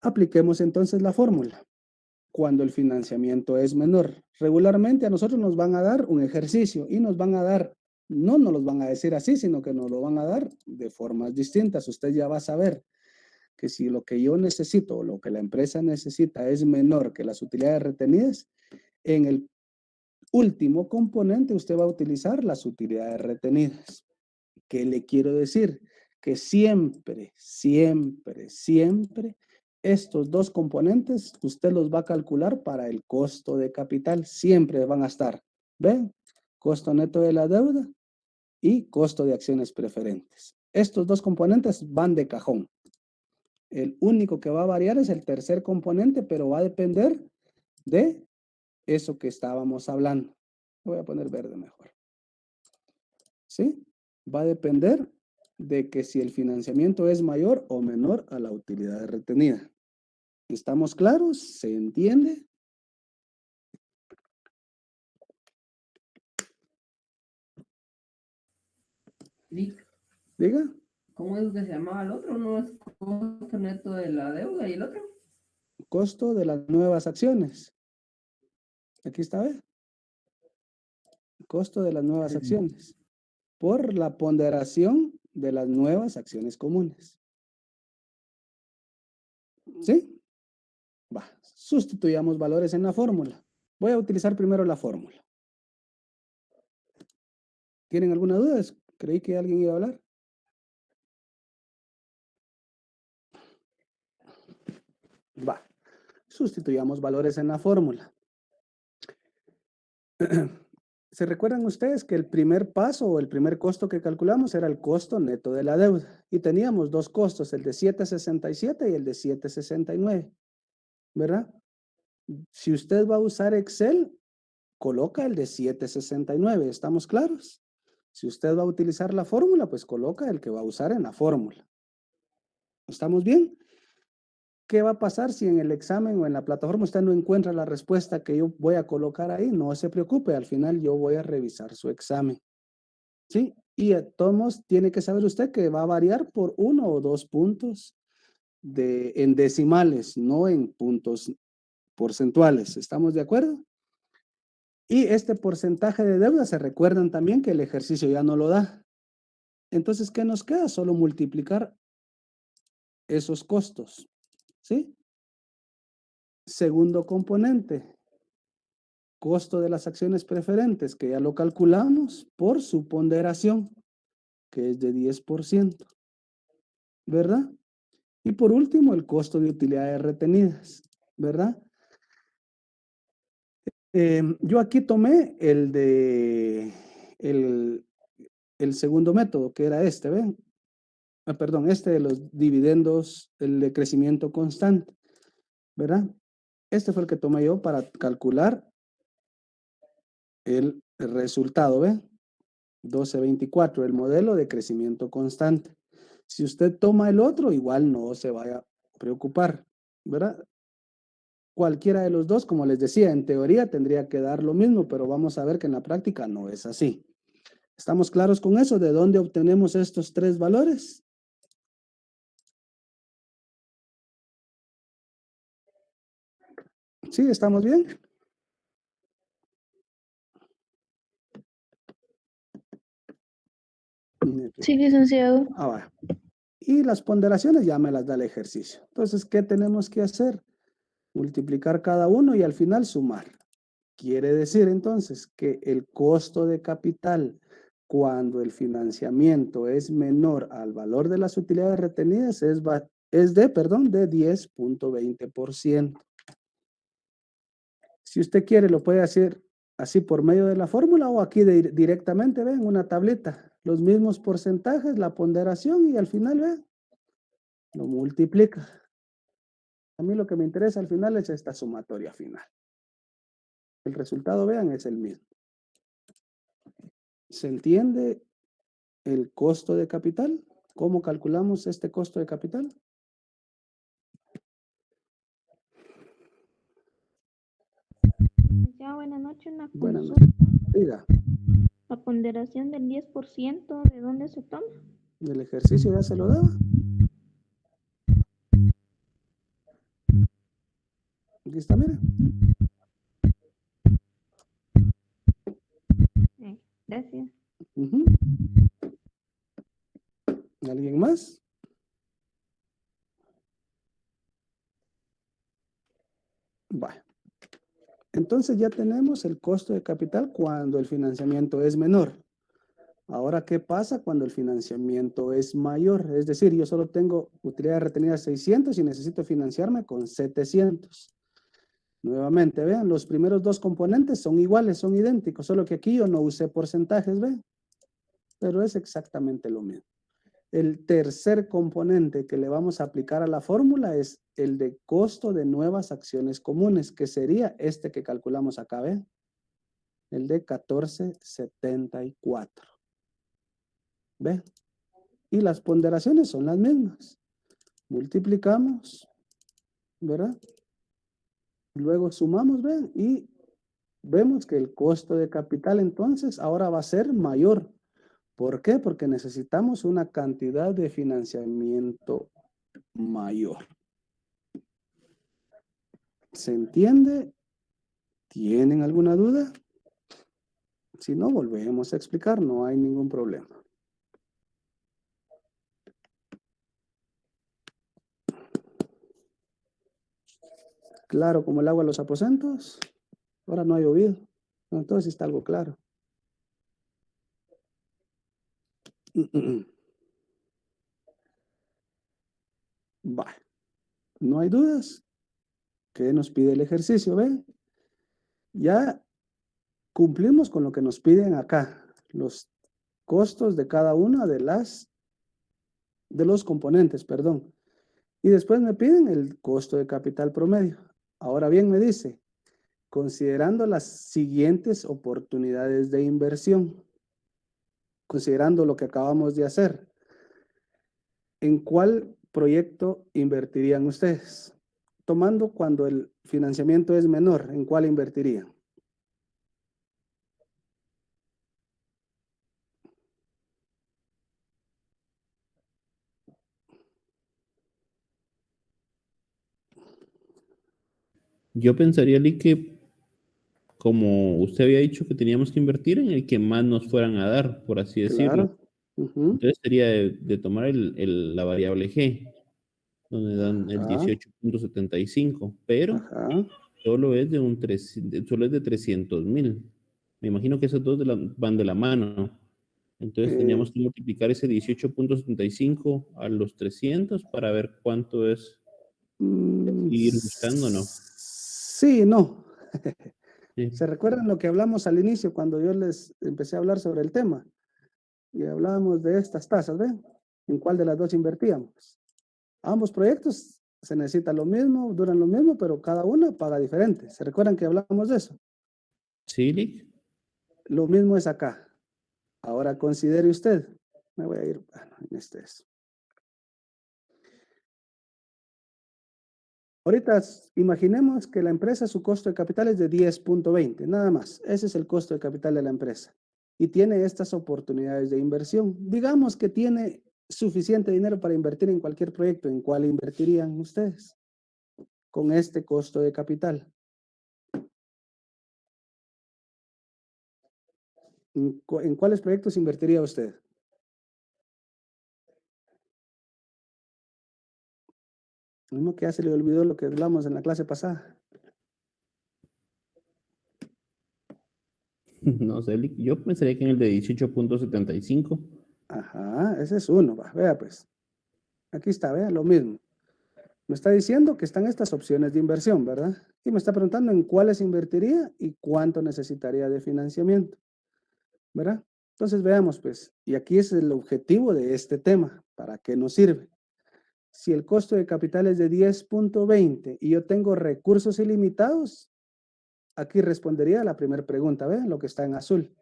Apliquemos entonces la fórmula. Cuando el financiamiento es menor, regularmente a nosotros nos van a dar un ejercicio y nos van a dar, no nos los van a decir así, sino que nos lo van a dar de formas distintas. Usted ya va a saber que si lo que yo necesito o lo que la empresa necesita es menor que las utilidades retenidas, en el último componente usted va a utilizar las utilidades retenidas. ¿Qué le quiero decir? Que siempre, siempre, siempre estos dos componentes usted los va a calcular para el costo de capital. Siempre van a estar, ¿ven? Costo neto de la deuda y costo de acciones preferentes. Estos dos componentes van de cajón. El único que va a variar es el tercer componente, pero va a depender de eso que estábamos hablando. Voy a poner verde mejor. ¿Sí? Va a depender de que si el financiamiento es mayor o menor a la utilidad retenida. ¿Estamos claros? ¿Se entiende? Lic, Diga. ¿cómo es que se llamaba el otro? ¿No es costo neto de la deuda y el otro? Costo de las nuevas acciones. Aquí está, ¿ve? Costo de las nuevas acciones. Por la ponderación de las nuevas acciones comunes. ¿Sí? Va. Sustituyamos valores en la fórmula. Voy a utilizar primero la fórmula. ¿Tienen alguna duda? Creí que alguien iba a hablar. Va. Sustituyamos valores en la fórmula. ¿Se recuerdan ustedes que el primer paso o el primer costo que calculamos era el costo neto de la deuda? Y teníamos dos costos, el de 7.67 y el de 7.69, ¿verdad? Si usted va a usar Excel, coloca el de 7.69, ¿estamos claros? Si usted va a utilizar la fórmula, pues coloca el que va a usar en la fórmula. ¿Estamos bien? ¿Qué va a pasar si en el examen o en la plataforma usted no encuentra la respuesta que yo voy a colocar ahí? No se preocupe, al final yo voy a revisar su examen. ¿Sí? Y a todos modos tiene que saber usted que va a variar por 1 o 2 puntos en decimales, no en puntos porcentuales. ¿Estamos de acuerdo? Y este porcentaje de deuda, se recuerdan también que el ejercicio ya no lo da. Entonces, ¿qué nos queda? Solo multiplicar esos costos. ¿Sí? Segundo componente, costo de las acciones preferentes, que ya lo calculamos por su ponderación, que es de 10%, ¿verdad? Y por último, el costo de utilidades retenidas, ¿verdad? Yo aquí tomé el segundo método, que era este, ¿ven? Perdón, este de los dividendos, el de crecimiento constante, ¿verdad? Este fue el que tomé yo para calcular el resultado, ¿ven? 1224, el modelo de crecimiento constante. Si usted toma el otro, igual no se vaya a preocupar, ¿verdad? Cualquiera de los dos, como les decía, en teoría tendría que dar lo mismo, pero vamos a ver que en la práctica no es así. ¿Estamos claros con eso? ¿De dónde obtenemos estos tres valores? ¿Sí? ¿Estamos bien? Sí, licenciado. Ahora, y las ponderaciones ya me las da el ejercicio. Entonces, ¿qué tenemos que hacer? Multiplicar cada uno y al final sumar. Quiere decir entonces que el costo de capital cuando el financiamiento es menor al valor de las utilidades retenidas es de 10.20%. Si usted quiere, lo puede hacer así por medio de la fórmula o aquí directamente, ven, una tablita. Los mismos porcentajes, la ponderación y al final, ven, lo multiplica. A mí lo que me interesa al final es esta sumatoria final. El resultado, vean, es el mismo. ¿Se entiende el costo de capital? ¿Cómo calculamos este costo de capital? Ya, buenas noches, una Buenas consulta. noches. Diga, La ponderación del 10%, ¿de dónde se toma? ¿el ejercicio ya se lo daba? Aquí está, mire. Gracias. Ujú. ¿Alguien más? Bueno. Entonces ya tenemos el costo de capital cuando el financiamiento es menor. Ahora, ¿qué pasa cuando el financiamiento es mayor? Es decir, yo solo tengo utilidades retenidas 600 y necesito financiarme con 700. Nuevamente, vean, los primeros dos componentes son iguales, son idénticos, solo que aquí yo no usé porcentajes, ¿ven? Pero es exactamente lo mismo. El tercer componente que le vamos a aplicar a la fórmula es el de costo de nuevas acciones comunes, que sería este que calculamos acá, ¿ven? El de 14.74. ¿Ven? Y las ponderaciones son las mismas. Multiplicamos, ¿verdad? Luego sumamos, ¿ven? Y vemos que el costo de capital entonces ahora va a ser mayor. ¿Por qué? Porque necesitamos una cantidad de financiamiento mayor. ¿Se entiende? ¿Tienen alguna duda? Si no, volvemos a explicar, no hay ningún problema. Claro como el agua a los aposentos. Ahora no ha llovido. Entonces está algo claro. Vale. ¿No hay dudas? ¿Qué nos pide el ejercicio? ¿Ven? Ya cumplimos con lo que nos piden acá. Los costos de cada una de los componentes, perdón. Y después me piden el costo de capital promedio. Ahora bien, me dice, considerando las siguientes oportunidades de inversión, considerando lo que acabamos de hacer, ¿en cuál proyecto invertirían ustedes? Tomando cuando el financiamiento es menor, ¿en cuál invertirían? Yo pensaría, Lee, que como usted había dicho que teníamos que invertir en el que más nos fueran a dar, por así decirlo. Claro. Uh-huh. Entonces sería de tomar la variable G, donde dan el 18.75, pero solo es de 300,000. Me imagino que esos dos van de la mano. Entonces teníamos que multiplicar ese 18.75 a los 300 para ver cuánto es ir buscando, ¿no? Sí, no. Sí. ¿Se recuerdan lo que hablamos al inicio cuando yo les empecé a hablar sobre el tema? Y hablábamos de estas tasas, ¿ven? ¿En cuál de las dos invertíamos? Ambos proyectos se necesita lo mismo, duran lo mismo, pero cada una paga diferente. ¿Se recuerdan que hablamos de eso? Sí, Lick. Lo mismo es acá. Ahora considere usted. Me voy a ir, bueno, en este es. Ahorita imaginemos que la empresa, su costo de capital es de 10.20, nada más. Ese es el costo de capital de la empresa. Y tiene estas oportunidades de inversión. Digamos que tiene suficiente dinero para invertir en cualquier proyecto. ¿En cuál invertirían ustedes? Con este costo de capital. ¿En cuáles proyectos invertiría usted? Mismo que ya se le olvidó lo que hablamos en la clase pasada. No sé, yo pensaría que en el de 18.75. Ajá, ese es uno, va, vea pues. Aquí está, vea, lo mismo. Me está diciendo que están estas opciones de inversión, ¿verdad? Y me está preguntando en cuáles invertiría y cuánto necesitaría de financiamiento, ¿verdad? Entonces veamos pues, y aquí es el objetivo de este tema, ¿para qué nos sirve? Si el costo de capital es de 10.20 y yo tengo recursos ilimitados, aquí respondería a la primera pregunta, ¿ven? Lo que está en azul.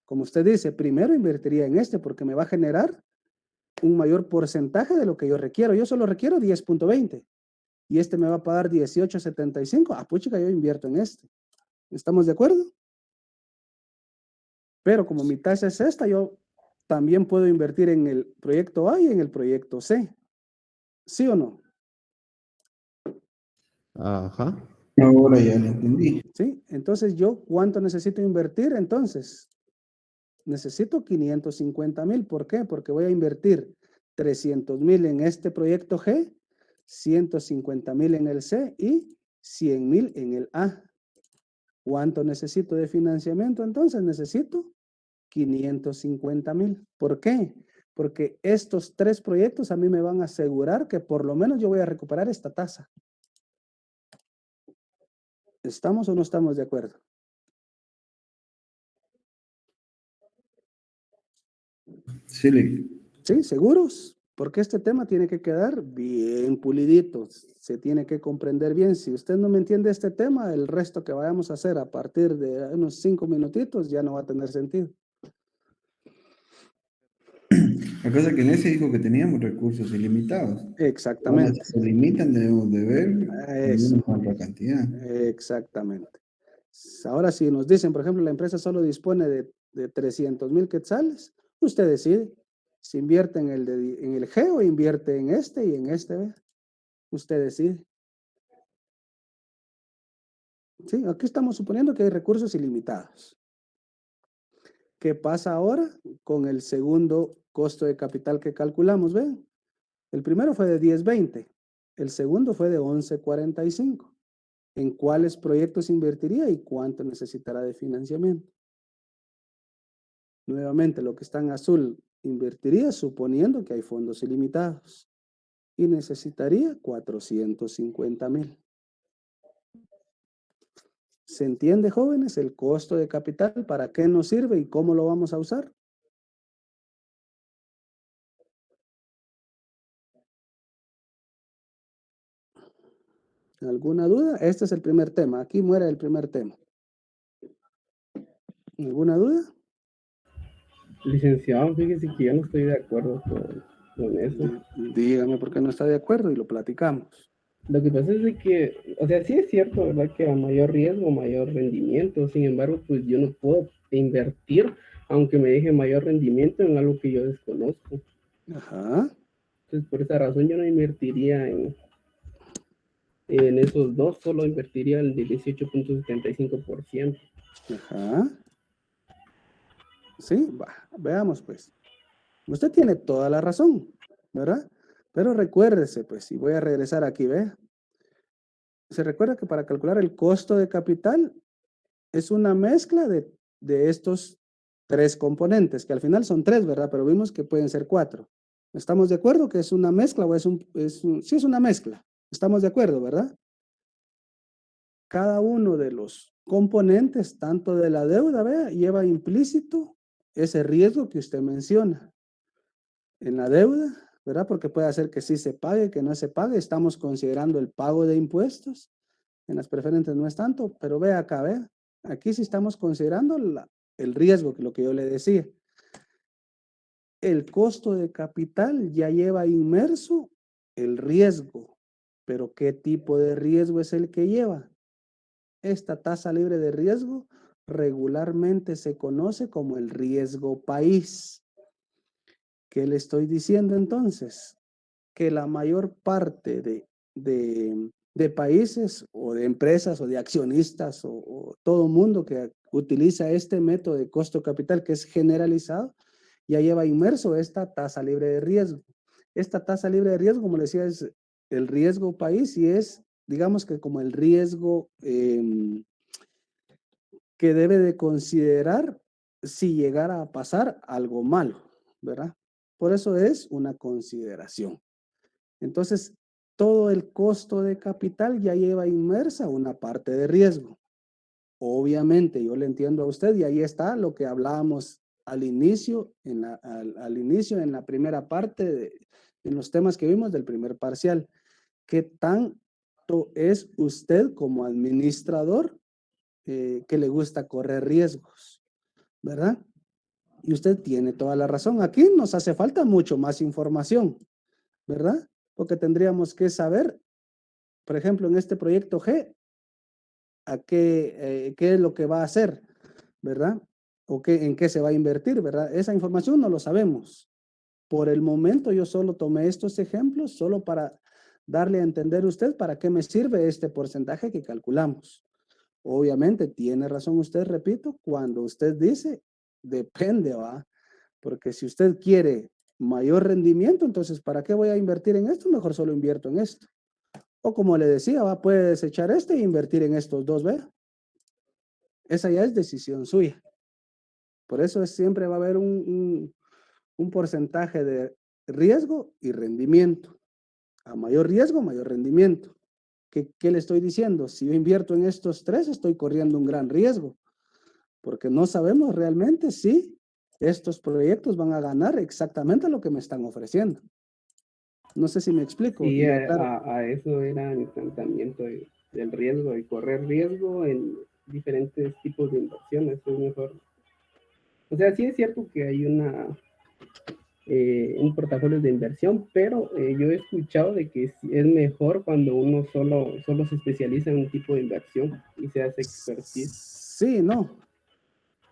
Como usted dice, primero invertiría en este porque me va a generar un mayor porcentaje de lo que yo requiero. Yo solo requiero 10.20 y este me va a pagar 18.75. Ah, puchica, yo invierto en este. ¿Estamos de acuerdo? Pero como mi tasa es esta, yo también puedo invertir en el proyecto A y en el proyecto C. ¿Sí o no? Ajá. Ahora ya lo entendí. ¿Sí? Entonces, ¿yo cuánto necesito invertir? Entonces, necesito 550,000. ¿Por qué? Porque voy a invertir 300,000 en este proyecto G, 150,000 en el C y 100,000 en el A. ¿Cuánto necesito de financiamiento? Entonces, necesito 550,000. ¿Por qué? Porque estos 3 proyectos a mí me van a asegurar que por lo menos yo voy a recuperar esta tasa. ¿Estamos o no estamos de acuerdo? Sí, ¿Sí? ¿Seguros? Porque este tema tiene que quedar bien pulidito. Se tiene que comprender bien. Si usted no me entiende este tema, el resto que vayamos a hacer a partir de unos 5 minutitos ya no va a tener sentido. la cosa es que en ese dijo que teníamos recursos ilimitados. Ahora, Exactamente. si se limitan, debemos de ver Eso. cuánta cantidad. Exactamente. Ahora, si nos dicen, por ejemplo, la empresa solo dispone de 300,000 quetzales, usted decide si invierte en el G o invierte en este y en este. ¿Ve? Usted decide. Sí, aquí estamos suponiendo que hay recursos ilimitados. ¿Qué pasa ahora con el segundo costo de capital que calculamos? ¿Ven? El primero fue de 10.20, el segundo fue de 11.45. ¿En cuáles proyectos invertiría y cuánto necesitará de financiamiento? Nuevamente, lo que está en azul, invertiría suponiendo que hay fondos ilimitados y necesitaría 450,000. ¿Se entiende, jóvenes, el costo de capital? ¿Para qué nos sirve y cómo lo vamos a usar? ¿Alguna duda? Este es el primer tema. Aquí muere el primer tema. ¿Alguna duda? Licenciado, fíjese que yo no estoy de acuerdo con eso. Dígame por qué no está de acuerdo y lo platicamos. Lo que pasa es de que, o sea, sí es cierto, ¿verdad? Que a mayor riesgo, mayor rendimiento. Sin embargo, pues yo no puedo invertir, aunque me deje mayor rendimiento en algo que yo desconozco. Ajá. Entonces, por esa razón yo no invertiría en esos dos, solo invertiría el de 18.75%. Ajá. Sí, veamos pues. Usted tiene toda la razón, ¿verdad? Pero recuérdese pues, y voy a regresar aquí, ¿ve? Se recuerda que para calcular el costo de capital es una mezcla de estos 3 componentes, que al final son 3, ¿verdad? Pero vimos que pueden ser 4. ¿Estamos de acuerdo que es una mezcla o sí es una mezcla? ¿Estamos de acuerdo, verdad? Cada uno de los componentes, tanto de la deuda, vea, lleva implícito ese riesgo que usted menciona. En la deuda, ¿verdad? Porque puede hacer que sí se pague, que no se pague. Estamos considerando el pago de impuestos. En las preferentes no es tanto, pero vea acá, vea. Aquí sí estamos considerando el riesgo, que lo que yo le decía. El costo de capital ya lleva inmerso el riesgo. Pero ¿qué tipo de riesgo es el que lleva? Esta tasa libre de riesgo regularmente se conoce como el riesgo país. ¿Qué le estoy diciendo entonces? Que la mayor parte de de países o de empresas o de accionistas o todo mundo que utiliza este método de costo capital que es generalizado, ya lleva inmerso esta tasa libre de riesgo. Esta tasa libre de riesgo, como le decía, es el riesgo país y es, digamos que como el riesgo que debe de considerar si llegara a pasar algo malo, ¿verdad? Por eso es una consideración. Entonces, todo el costo de capital ya lleva inmersa una parte de riesgo. Obviamente, yo le entiendo a usted y ahí está lo que hablábamos al inicio, en la primera parte, en los temas que vimos del primer parcial. ¿Qué tanto es usted como administrador que le gusta correr riesgos? ¿Verdad? Y usted tiene toda la razón. Aquí nos hace falta mucho más información, ¿verdad? Porque tendríamos que saber, por ejemplo, en este proyecto G, qué es lo que va a hacer, ¿verdad? O en qué se va a invertir, ¿verdad? Esa información no lo sabemos. Por el momento yo solo tomé estos ejemplos solo para darle a entender a usted para qué me sirve este porcentaje que calculamos. Obviamente tiene razón usted, repito, cuando usted dice, depende, ¿va? Porque si usted quiere mayor rendimiento, entonces ¿para qué voy a invertir en esto? Mejor solo invierto en esto. O como le decía, ¿va? Puede desechar este e invertir en estos dos, ¿ve? Esa ya es decisión suya. Por eso siempre va a haber un porcentaje de riesgo y rendimiento. A mayor riesgo, mayor rendimiento. ¿Qué le estoy diciendo? Si yo invierto en estos tres, estoy corriendo un gran riesgo, porque no sabemos realmente si estos proyectos van a ganar exactamente lo que me están ofreciendo. No sé si me explico. Sí, a eso era el planteamiento del riesgo, de correr riesgo en diferentes tipos de inversiones. Es mejor. O sea, sí es cierto que hay un portafolio de inversión, pero yo he escuchado de que es mejor cuando uno solo se especializa en un tipo de inversión y se hace expertise. Sí, no.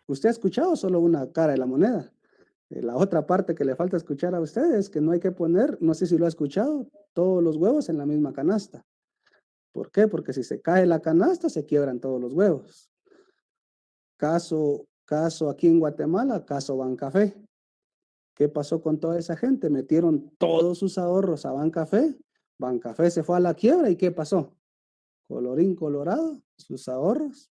Usted ha escuchado solo una cara de la moneda. La otra parte que le falta escuchar a usted es que no hay que poner, no sé si lo ha escuchado, todos los huevos en la misma canasta. ¿Por qué? Porque si se cae la canasta, se quiebran todos los huevos. Caso aquí en Guatemala, caso Bancafé. ¿Qué pasó con toda esa gente? Metieron todos sus ahorros a Bancafé. Bancafé se fue a la quiebra y ¿qué pasó? Colorín colorado, sus ahorros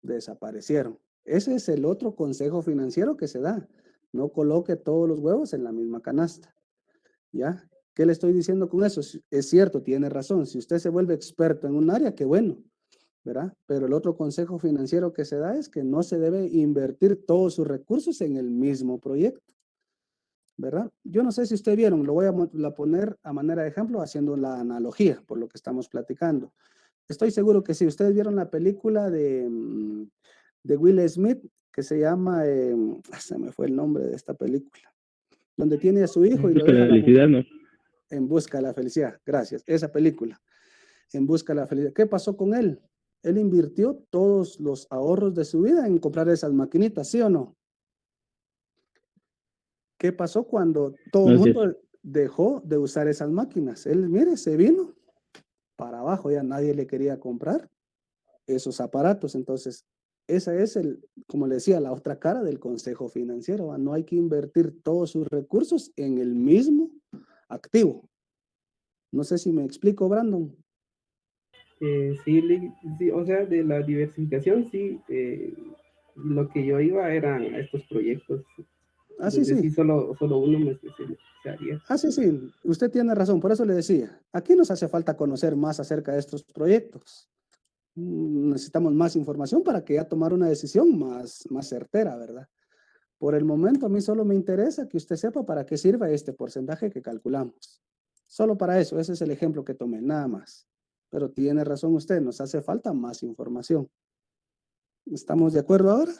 desaparecieron. Ese es el otro consejo financiero que se da. No coloque todos los huevos en la misma canasta. ¿Ya? ¿Qué le estoy diciendo con eso? Es cierto, tiene razón. Si usted se vuelve experto en un área, qué bueno, ¿verdad? Pero el otro consejo financiero que se da es que no se debe invertir todos sus recursos en el mismo proyecto, ¿verdad? Yo no sé si ustedes vieron, lo voy a poner a manera de ejemplo haciendo la analogía por lo que estamos platicando. Estoy seguro que si ustedes vieron la película de Will Smith, que se llama, se me fue el nombre de esta película, donde tiene a su hijo y lo deja la felicidad, ¿no? En busca de la felicidad, gracias, esa película, En busca de la felicidad. ¿Qué pasó con él? Él invirtió todos los ahorros de su vida en comprar esas maquinitas, ¿sí o no? ¿Qué pasó cuando todo el mundo dejó de usar esas máquinas? Él, mire, se vino para abajo, ya nadie le quería comprar esos aparatos. Entonces, esa es como le decía, la otra cara del consejo financiero, ¿va? No hay que invertir todos sus recursos en el mismo activo. No sé si me explico, Brandon. Sí, o sea, de la diversificación, sí, lo que yo iba eran estos proyectos. Sí. Sí, solo uno me especializaría. Sí, usted tiene razón, por eso le decía, aquí nos hace falta conocer más acerca de estos proyectos. Necesitamos más información para que ya tomar una decisión más certera, ¿verdad? Por el momento a mí solo me interesa que usted sepa para qué sirve este porcentaje que calculamos. Solo para eso, ese es el ejemplo que tomé, nada más. Pero tiene razón usted, nos hace falta más información. ¿Estamos de acuerdo ahora?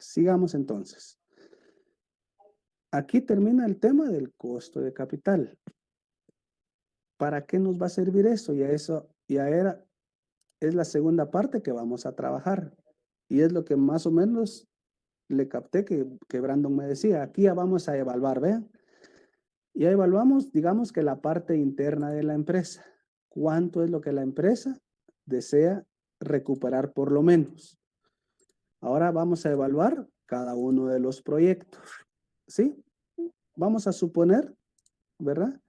Sigamos entonces. Aquí termina el tema del costo de capital. ¿Para qué nos va a servir eso? Es la segunda parte que vamos a trabajar. Y es lo que más o menos le capté que Brandon me decía, aquí ya vamos a evaluar, vean. Ya evaluamos, digamos que la parte interna de la empresa. ¿Cuánto es lo que la empresa desea recuperar por lo menos? Ahora vamos a evaluar cada uno de los proyectos, ¿sí? Vamos a suponer, ¿verdad?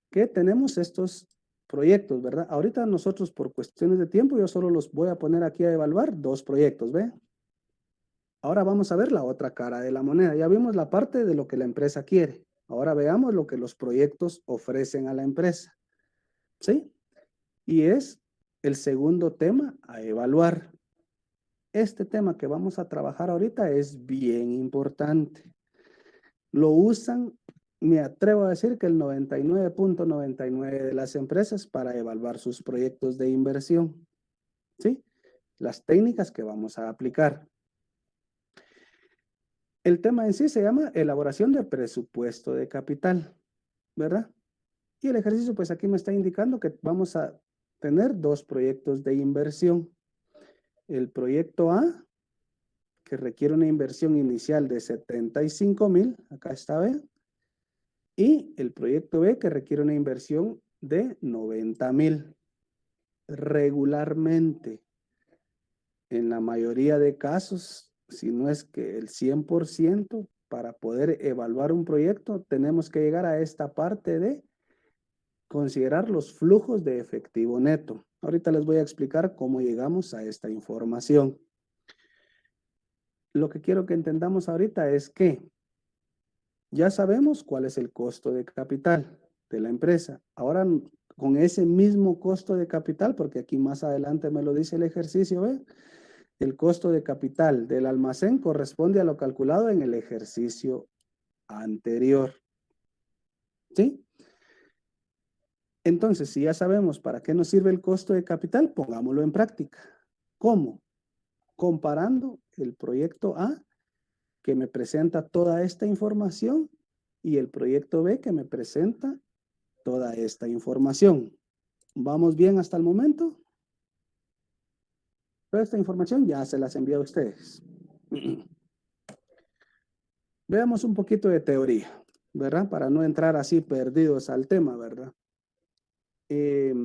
Que tenemos estos proyectos, ¿verdad? Ahorita nosotros por cuestiones de tiempo yo solo los voy a poner aquí a evaluar 2 proyectos, ¿ve? Ahora vamos a ver la otra cara de la moneda. Ya vimos la parte de lo que la empresa quiere. Ahora veamos lo que los proyectos ofrecen a la empresa, ¿sí? Y es el segundo tema a evaluar. Este tema que vamos a trabajar ahorita es bien importante. Lo usan, me atrevo a decir que el 99.99 de las empresas para evaluar sus proyectos de inversión, ¿sí? Las técnicas que vamos a aplicar. El tema en sí se llama elaboración de presupuesto de capital, ¿verdad? Y el ejercicio, pues aquí me está indicando que vamos a tener 2 proyectos de inversión. El proyecto A, que requiere una inversión inicial de 75,000, acá está, ¿ve? Y el proyecto B, que requiere una inversión de 90,000. Regularmente, en la mayoría de casos, si no es que el 100%, para poder evaluar un proyecto, tenemos que llegar a esta parte de considerar los flujos de efectivo neto. Ahorita les voy a explicar cómo llegamos a esta información. Lo que quiero que entendamos ahorita es que ya sabemos cuál es el costo de capital de la empresa. Ahora, con ese mismo costo de capital, porque aquí más adelante me lo dice el ejercicio, ¿ve? El costo de capital del almacén corresponde a lo calculado en el ejercicio anterior. ¿Sí? Entonces, si ya sabemos para qué nos sirve el costo de capital, pongámoslo en práctica. ¿Cómo? Comparando el proyecto A, que me presenta toda esta información, y el proyecto B, que me presenta toda esta información. ¿Vamos bien hasta el momento? Toda esta información ya se las envié a ustedes. Veamos un poquito de teoría, ¿verdad? Para no entrar así perdidos al tema, ¿verdad? ¿Qué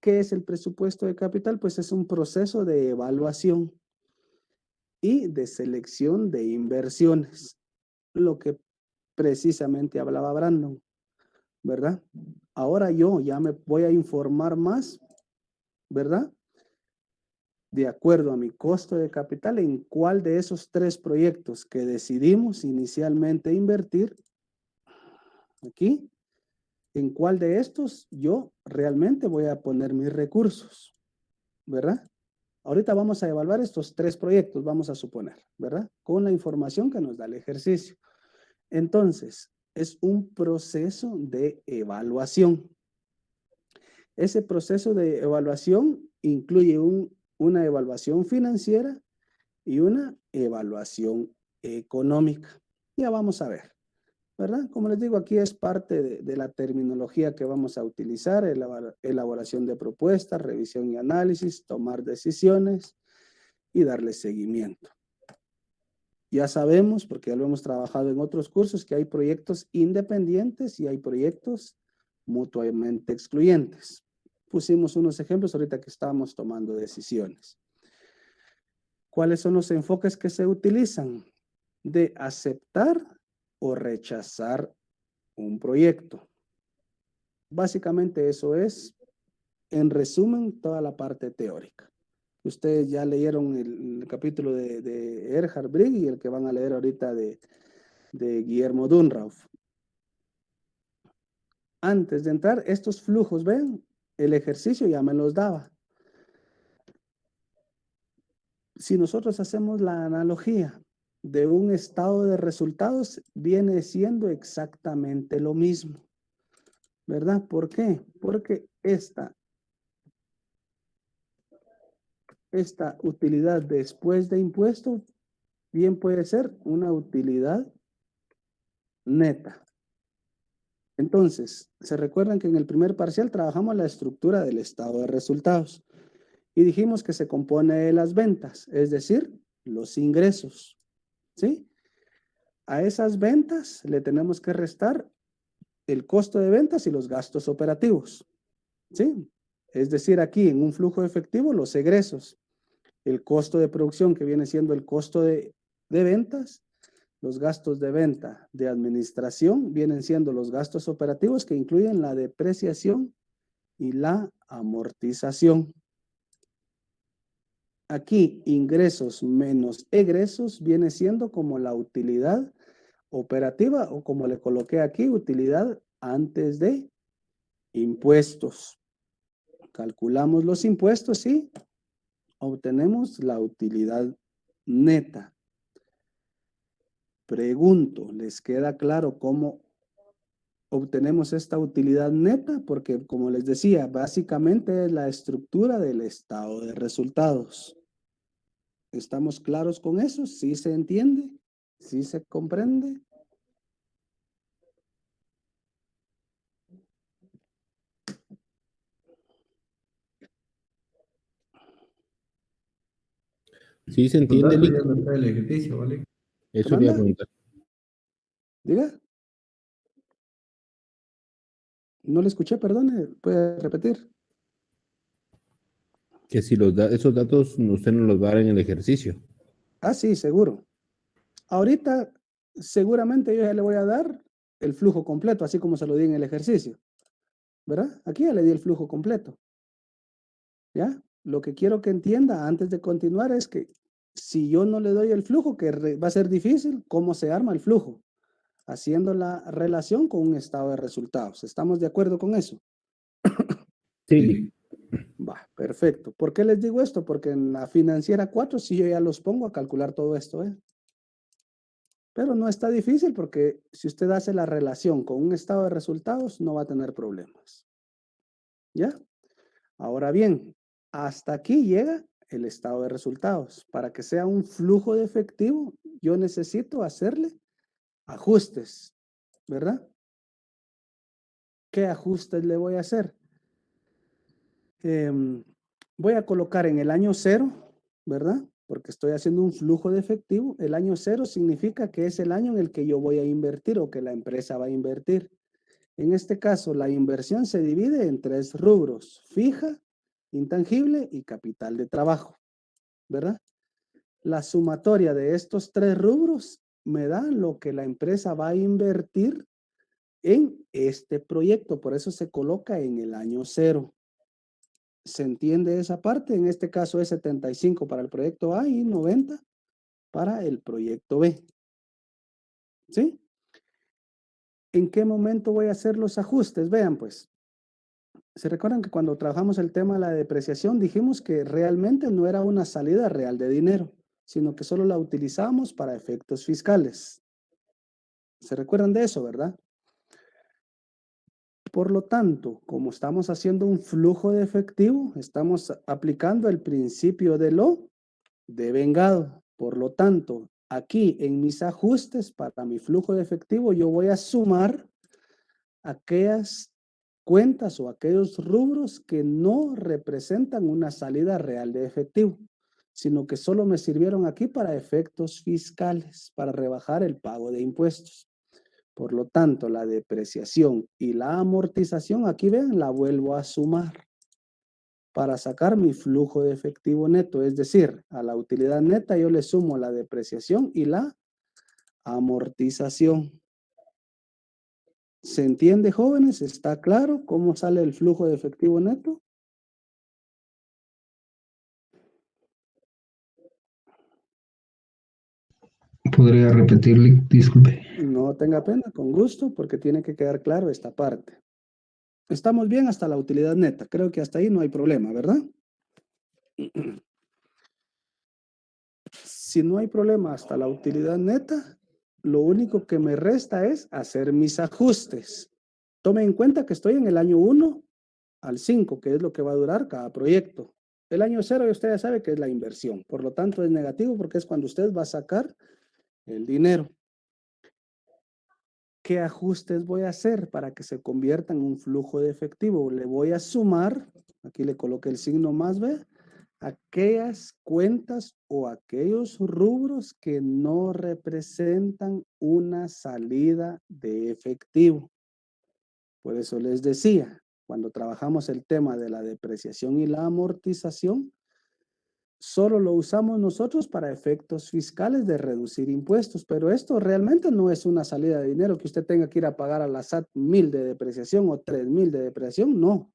es el presupuesto de capital? Pues es un proceso de evaluación y de selección de inversiones, lo que precisamente hablaba Brandon, ¿verdad? Ahora yo ya me voy a informar más, ¿verdad? De acuerdo a mi costo de capital, en cuál de esos 3 proyectos que decidimos inicialmente invertir, aquí, en cuál de estos yo realmente voy a poner mis recursos, ¿verdad? Ahorita vamos a evaluar estos 3 proyectos, vamos a suponer, ¿verdad? Con la información que nos da el ejercicio. Entonces, es un proceso de evaluación. Ese proceso de evaluación incluye una evaluación financiera y una evaluación económica. Ya vamos a ver, ¿verdad? Como les digo, aquí es parte de la terminología que vamos a utilizar: elaboración de propuestas, revisión y análisis, tomar decisiones y darle seguimiento. Ya sabemos, porque ya lo hemos trabajado en otros cursos, que hay proyectos independientes y hay proyectos mutuamente excluyentes. Pusimos unos ejemplos ahorita que estábamos tomando decisiones. ¿Cuáles son los enfoques que se utilizan? De aceptar o rechazar un proyecto. Básicamente eso es, en resumen, toda la parte teórica. Ustedes ya leyeron el capítulo de Erhard Brigg y el que van a leer ahorita de Guillermo Dunrauf. Antes de entrar, estos flujos, ven, el ejercicio ya me los daba. Si nosotros hacemos la analogía de un estado de resultados, viene siendo exactamente lo mismo, ¿verdad? ¿Por qué? Porque esta utilidad después de impuestos bien puede ser una utilidad neta. Entonces, ¿se recuerdan que en el primer parcial trabajamos la estructura del estado de resultados? Y dijimos que se compone de las ventas, es decir, los ingresos. ¿sí? A esas ventas le tenemos que restar el costo de ventas y los gastos operativos, ¿sí? Es decir, aquí en un flujo efectivo, los egresos, el costo de producción que viene siendo el costo de ventas, los gastos de venta, de administración, vienen siendo los gastos operativos que incluyen la depreciación y la amortización. Aquí, ingresos menos egresos viene siendo como la utilidad operativa o como le coloqué aquí, utilidad antes de impuestos. Calculamos los impuestos y obtenemos la utilidad neta. Pregunto, ¿les queda claro cómo obtenemos esta utilidad neta? Porque, como les decía, básicamente es la estructura del estado de resultados. ¿Estamos claros con eso? ¿Sí se entiende? ¿Sí se comprende? Sí se entiende, Los datos ya no trae el ejercicio, ¿vale? Eso le iba a preguntar. Diga. No le escuché, perdone. ¿Puede repetir? Que si esos datos usted nos los va a dar en el ejercicio. Ah, sí, seguro. Ahorita, seguramente yo ya le voy a dar el flujo completo, así como se lo di en el ejercicio. ¿Verdad? Aquí ya le di el flujo completo. ¿Ya? Lo que quiero que entienda antes de continuar es que si yo no le doy el flujo, que va a ser difícil, ¿cómo se arma el flujo? Haciendo la relación con un estado de resultados. ¿Estamos de acuerdo con eso? Sí. Va, perfecto. ¿Por qué les digo esto? Porque en la financiera 4 sí yo ya los pongo a calcular todo esto, ¿eh? Pero no está difícil porque si usted hace la relación con un estado de resultados, no va a tener problemas. ¿Ya? Ahora bien, hasta aquí llega el estado de resultados. Para que sea un flujo de efectivo, yo necesito hacerle ajustes, ¿verdad? ¿Qué ajustes le voy a hacer? Voy a colocar en el año 0, ¿verdad? Porque estoy haciendo un flujo de efectivo. El año 0 significa que es el año en el que yo voy a invertir o que la empresa va a invertir. En este caso, la inversión se divide en 3 rubros: fija, intangible y capital de trabajo, ¿verdad? La sumatoria de estos 3 rubros me da lo que la empresa va a invertir en este proyecto. Por eso se coloca en el año 0. ¿Se entiende esa parte? En este caso es 75 para el proyecto A y 90 para el proyecto B. ¿Sí? ¿En qué momento voy a hacer los ajustes? Vean pues. ¿Se recuerdan que cuando trabajamos el tema de la depreciación dijimos que realmente no era una salida real de dinero, sino que solo la utilizamos para efectos fiscales? ¿Se recuerdan de eso, verdad? Por lo tanto, como estamos haciendo un flujo de efectivo, estamos aplicando el principio de lo devengado. Por lo tanto, aquí en mis ajustes para mi flujo de efectivo, yo voy a sumar aquellas cuentas o aquellos rubros que no representan una salida real de efectivo, sino que solo me sirvieron aquí para efectos fiscales, para rebajar el pago de impuestos. Por lo tanto, la depreciación y la amortización, aquí ven, la vuelvo a sumar para sacar mi flujo de efectivo neto. Es decir, a la utilidad neta yo le sumo la depreciación y la amortización. ¿Se entiende, jóvenes? ¿Está claro cómo sale el flujo de efectivo neto? ¿Podría repetirle? Disculpe. No tenga pena, con gusto, porque tiene que quedar claro esta parte. Estamos bien hasta la utilidad neta. Creo que hasta ahí no hay problema, ¿verdad? Si no hay problema hasta la utilidad neta, lo único que me resta es hacer mis ajustes. Tome en cuenta que estoy en el año 1 al 5, que es lo que va a durar cada proyecto. El año 0 usted ya sabe que es la inversión. Por lo tanto, es negativo porque es cuando usted va a sacar el dinero. ¿Qué ajustes voy a hacer para que se convierta en un flujo de efectivo? Le voy a sumar, aquí le coloqué el signo más B, aquellas cuentas o aquellos rubros que no representan una salida de efectivo. Por eso les decía, cuando trabajamos el tema de la depreciación y la amortización, solo lo usamos nosotros para efectos fiscales de reducir impuestos, pero esto realmente no es una salida de dinero que usted tenga que ir a pagar a la SAT 1,000 de depreciación o 3,000 de depreciación, no,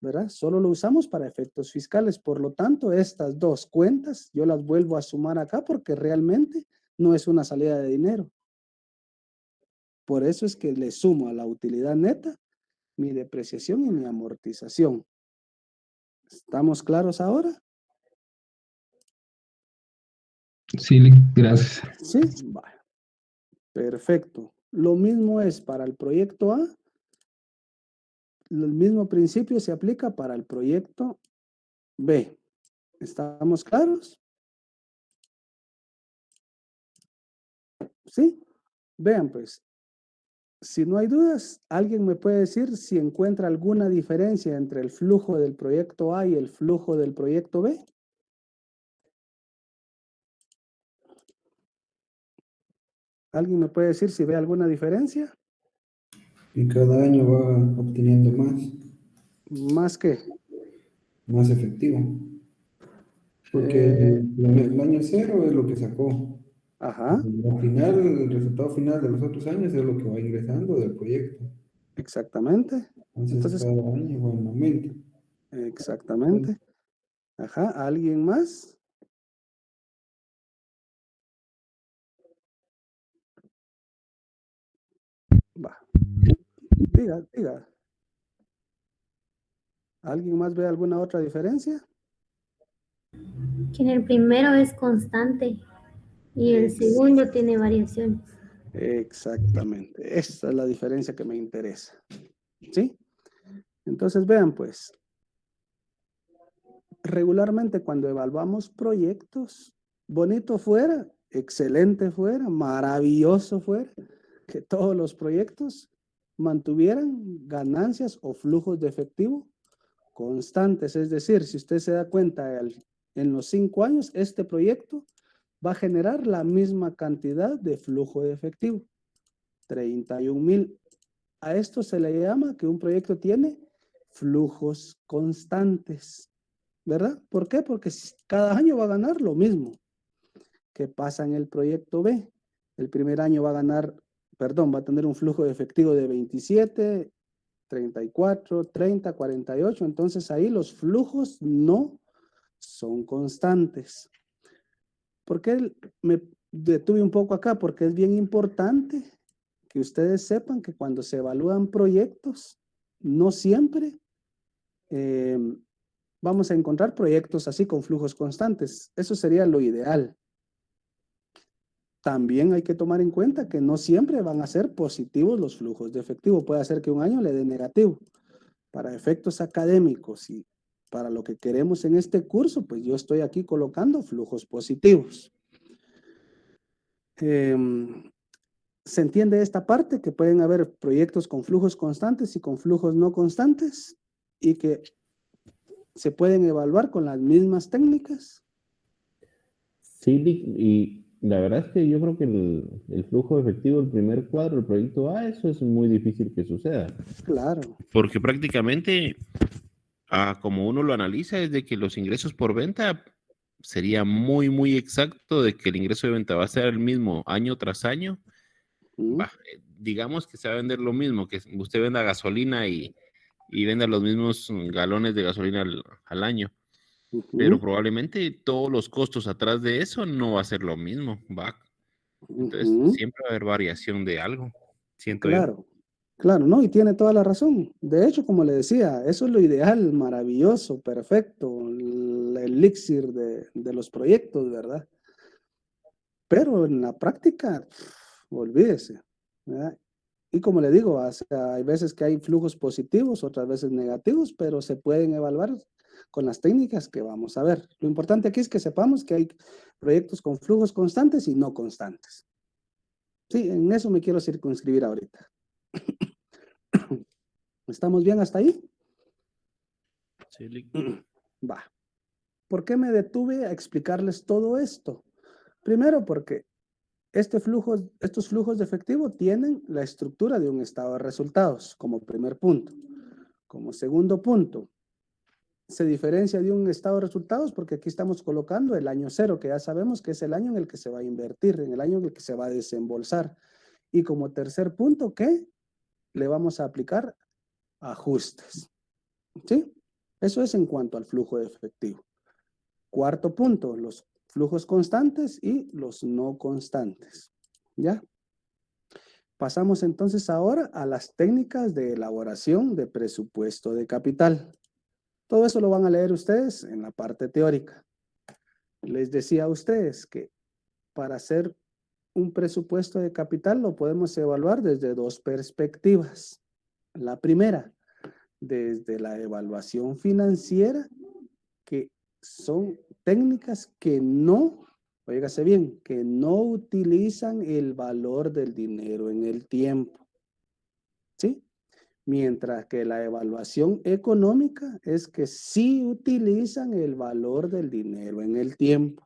¿verdad? Solo lo usamos para efectos fiscales, por lo tanto, estas dos cuentas yo las vuelvo a sumar acá porque realmente no es una salida de dinero. Por eso es que le sumo a la utilidad neta mi depreciación y mi amortización. ¿Estamos claros ahora? Sí, gracias. Sí, vale. Perfecto. Lo mismo es para el proyecto A. El mismo principio se aplica para el proyecto B. ¿Estamos claros? Sí. Vean pues, si no hay dudas, ¿alguien me puede decir si encuentra alguna diferencia entre el flujo del proyecto A y el flujo del proyecto B? ¿Alguien me puede decir si ve alguna diferencia? Y cada año va obteniendo más. ¿Más qué? Más efectivo. Porque el año cero es lo que sacó. Ajá. Al final, el resultado final de los otros años es lo que va ingresando del proyecto. Exactamente. Entonces cada año va en aumento. Exactamente. Ajá. ¿Alguien más? Va. Diga. ¿Alguien más ve alguna otra diferencia? Que en el primero es constante y el segundo tiene variaciones. Exactamente. Esa es la diferencia que me interesa. ¿Sí? Entonces vean pues. Regularmente cuando evaluamos proyectos, bonito fuera, excelente fuera, maravilloso fuera, que todos los proyectos mantuvieran ganancias o flujos de efectivo constantes. Es decir, si usted se da cuenta, en los 5 años, este proyecto va a generar la misma cantidad de flujo de efectivo, 31,000. A esto se le llama que un proyecto tiene flujos constantes, ¿verdad? ¿Por qué? Porque cada año va a ganar lo mismo. ¿Qué pasa en el proyecto B? El primer año va a tener un flujo de efectivo de 27, 34, 30, 48. Entonces ahí los flujos no son constantes. ¿Por qué me detuve un poco acá? Porque es bien importante que ustedes sepan que cuando se evalúan proyectos, no siempre vamos a encontrar proyectos así con flujos constantes. Eso sería lo ideal. También hay que tomar en cuenta que no siempre van a ser positivos los flujos de efectivo. Puede ser que un año le dé negativo. Para efectos académicos y para lo que queremos en este curso, pues yo estoy aquí colocando flujos positivos. ¿Se entiende esta parte? Que pueden haber proyectos con flujos constantes y con flujos no constantes y que se pueden evaluar con las mismas técnicas. Sí, y la verdad es que yo creo que el flujo efectivo, el primer cuadro, el proyecto A, eso es muy difícil que suceda. Claro. Porque prácticamente, como uno lo analiza, es de que los ingresos por venta sería muy, muy exacto de que el ingreso de venta va a ser el mismo año tras año. Digamos que se va a vender lo mismo, que usted venda gasolina y venda los mismos galones de gasolina al año. Pero probablemente todos los costos atrás de eso no va a ser lo mismo, ¿va? Entonces siempre va a haber variación de algo, siento yo. Claro, no, y tiene toda la razón. De hecho, como le decía, eso es lo ideal, maravilloso, perfecto, el elixir de los proyectos, ¿verdad? Pero en la práctica, olvídese, ¿verdad? Y como le digo, o sea, hay veces que hay flujos positivos, otras veces negativos, pero se pueden evaluar con las técnicas que vamos a ver. Lo importante aquí es que sepamos que hay proyectos con flujos constantes y no constantes. Sí, en eso me quiero circunscribir ahorita. ¿Estamos bien hasta ahí? Sí. Va. ¿Por qué me detuve a explicarles todo esto? Primero, porque estos flujos de efectivo tienen la estructura de un estado de resultados, como primer punto. Como segundo punto, se diferencia de un estado de resultados porque aquí estamos colocando el año cero, que ya sabemos que es el año en el que se va a invertir, en el año en el que se va a desembolsar. Y como tercer punto, ¿qué? Le vamos a aplicar ajustes. ¿Sí? Eso es en cuanto al flujo de efectivo. Cuarto punto, los flujos constantes y los no constantes. ¿Ya? Pasamos entonces ahora a las técnicas de elaboración de presupuesto de capital. Todo eso lo van a leer ustedes en la parte teórica. Les decía a ustedes que para hacer un presupuesto de capital lo podemos evaluar desde dos perspectivas. La primera, desde la evaluación financiera, que son técnicas que no, óigase bien, que no utilizan el valor del dinero en el tiempo. ¿Sí? Mientras que la evaluación económica es que sí utilizan el valor del dinero en el tiempo.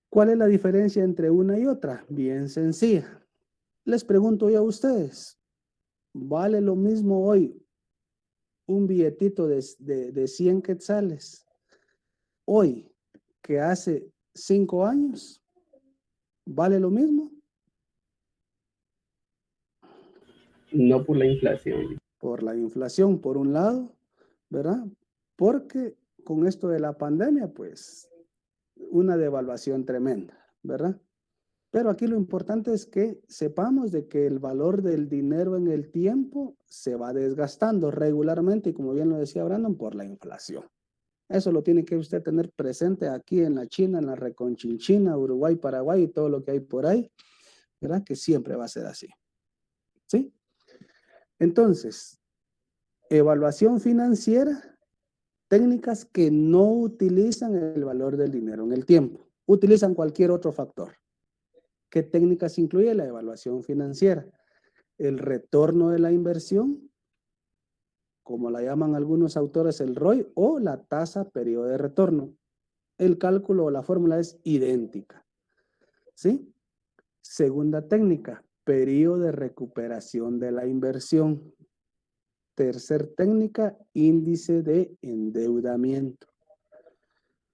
¿Cuál es la diferencia entre una y otra? Bien sencilla. Les pregunto yo a ustedes, ¿vale lo mismo hoy un billetito de 100 quetzales hoy que hace 5 años? ¿Vale lo mismo? No por la inflación. Por la inflación, por un lado, ¿verdad? Porque con esto de la pandemia, pues, una devaluación tremenda, ¿verdad? Pero aquí lo importante es que sepamos de que el valor del dinero en el tiempo se va desgastando regularmente y como bien lo decía Brandon, por la inflación. Eso lo tiene que usted tener presente aquí en la China, en la Reconchinchina, Uruguay, Paraguay y todo lo que hay por ahí, ¿verdad? Que siempre va a ser así. ¿Sí? Entonces, evaluación financiera, técnicas que no utilizan el valor del dinero en el tiempo, utilizan cualquier otro factor. ¿Qué técnicas incluye la evaluación financiera? El retorno de la inversión, como la llaman algunos autores el ROI, o la tasa periodo de retorno. El cálculo o la fórmula es idéntica. ¿Sí? Segunda técnica, periodo de recuperación de la inversión. Tercer técnica, índice de endeudamiento.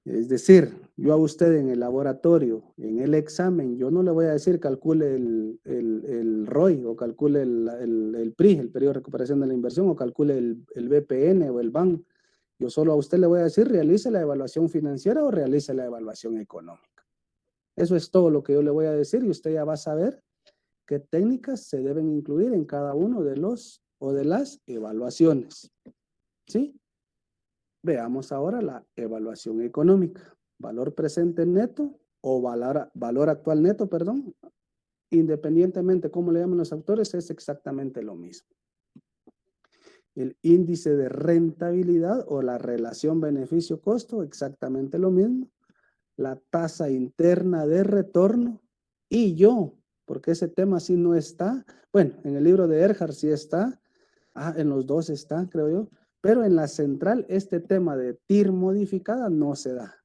Es decir, yo a usted en el laboratorio, en el examen, yo no le voy a decir calcule el ROI o calcule el PRI, el periodo de recuperación de la inversión, o calcule el BPN o el BAN. Yo solo a usted le voy a decir realice la evaluación financiera o realice la evaluación económica. Eso es todo lo que yo le voy a decir y usted ya va a saber qué técnicas se deben incluir en cada uno de los o de las evaluaciones. ¿Sí? Veamos ahora la evaluación económica. Valor presente neto o valor actual neto, perdón. Independientemente cómo le llaman los autores, es exactamente lo mismo. El índice de rentabilidad o la relación beneficio-costo, exactamente lo mismo. La tasa interna de retorno y porque ese tema sí no está. Bueno, en el libro de Erhard sí está. En los dos está, creo yo. Pero en la central, este tema de TIR modificada no se da.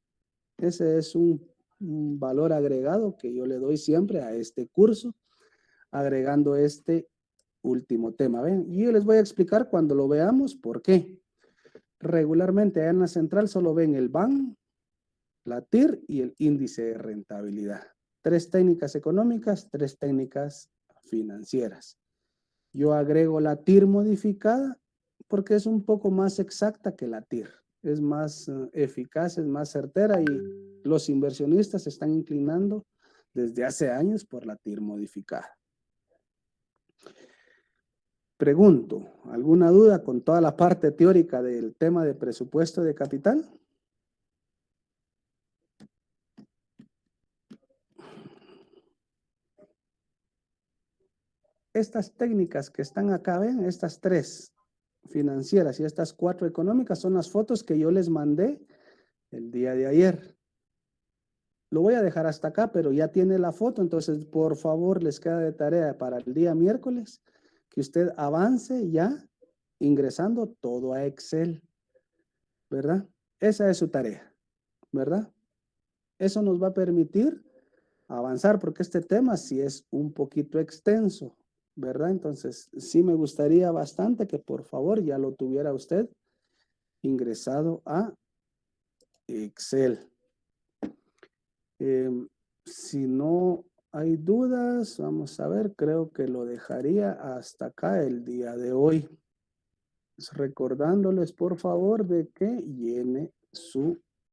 Ese es un valor agregado que yo le doy siempre a este curso, agregando este último tema. ¿Ven? Y yo les voy a explicar cuando lo veamos por qué. Regularmente en la central solo ven el BAN, la TIR y el índice de rentabilidad. 3 técnicas económicas, 3 técnicas financieras. Yo agrego la TIR modificada porque es un poco más exacta que la TIR. Es más eficaz, es más certera y los inversionistas se están inclinando desde hace años por la TIR modificada. Pregunto, ¿alguna duda con toda la parte teórica del tema de presupuesto de capital? Estas técnicas que están acá, ven, estas 3 financieras y estas 4 económicas son las fotos que yo les mandé el día de ayer. Lo voy a dejar hasta acá, pero ya tiene la foto, entonces por favor les queda de tarea para el día miércoles que usted avance ya ingresando todo a Excel, ¿verdad? Esa es su tarea, ¿verdad? Eso nos va a permitir avanzar porque este tema sí es un poquito extenso, ¿verdad? Entonces, sí me gustaría bastante que por favor ya lo tuviera usted ingresado a Excel. Si no hay dudas, vamos a ver, creo que lo dejaría hasta acá el día de hoy. Recordándoles por favor de que llene su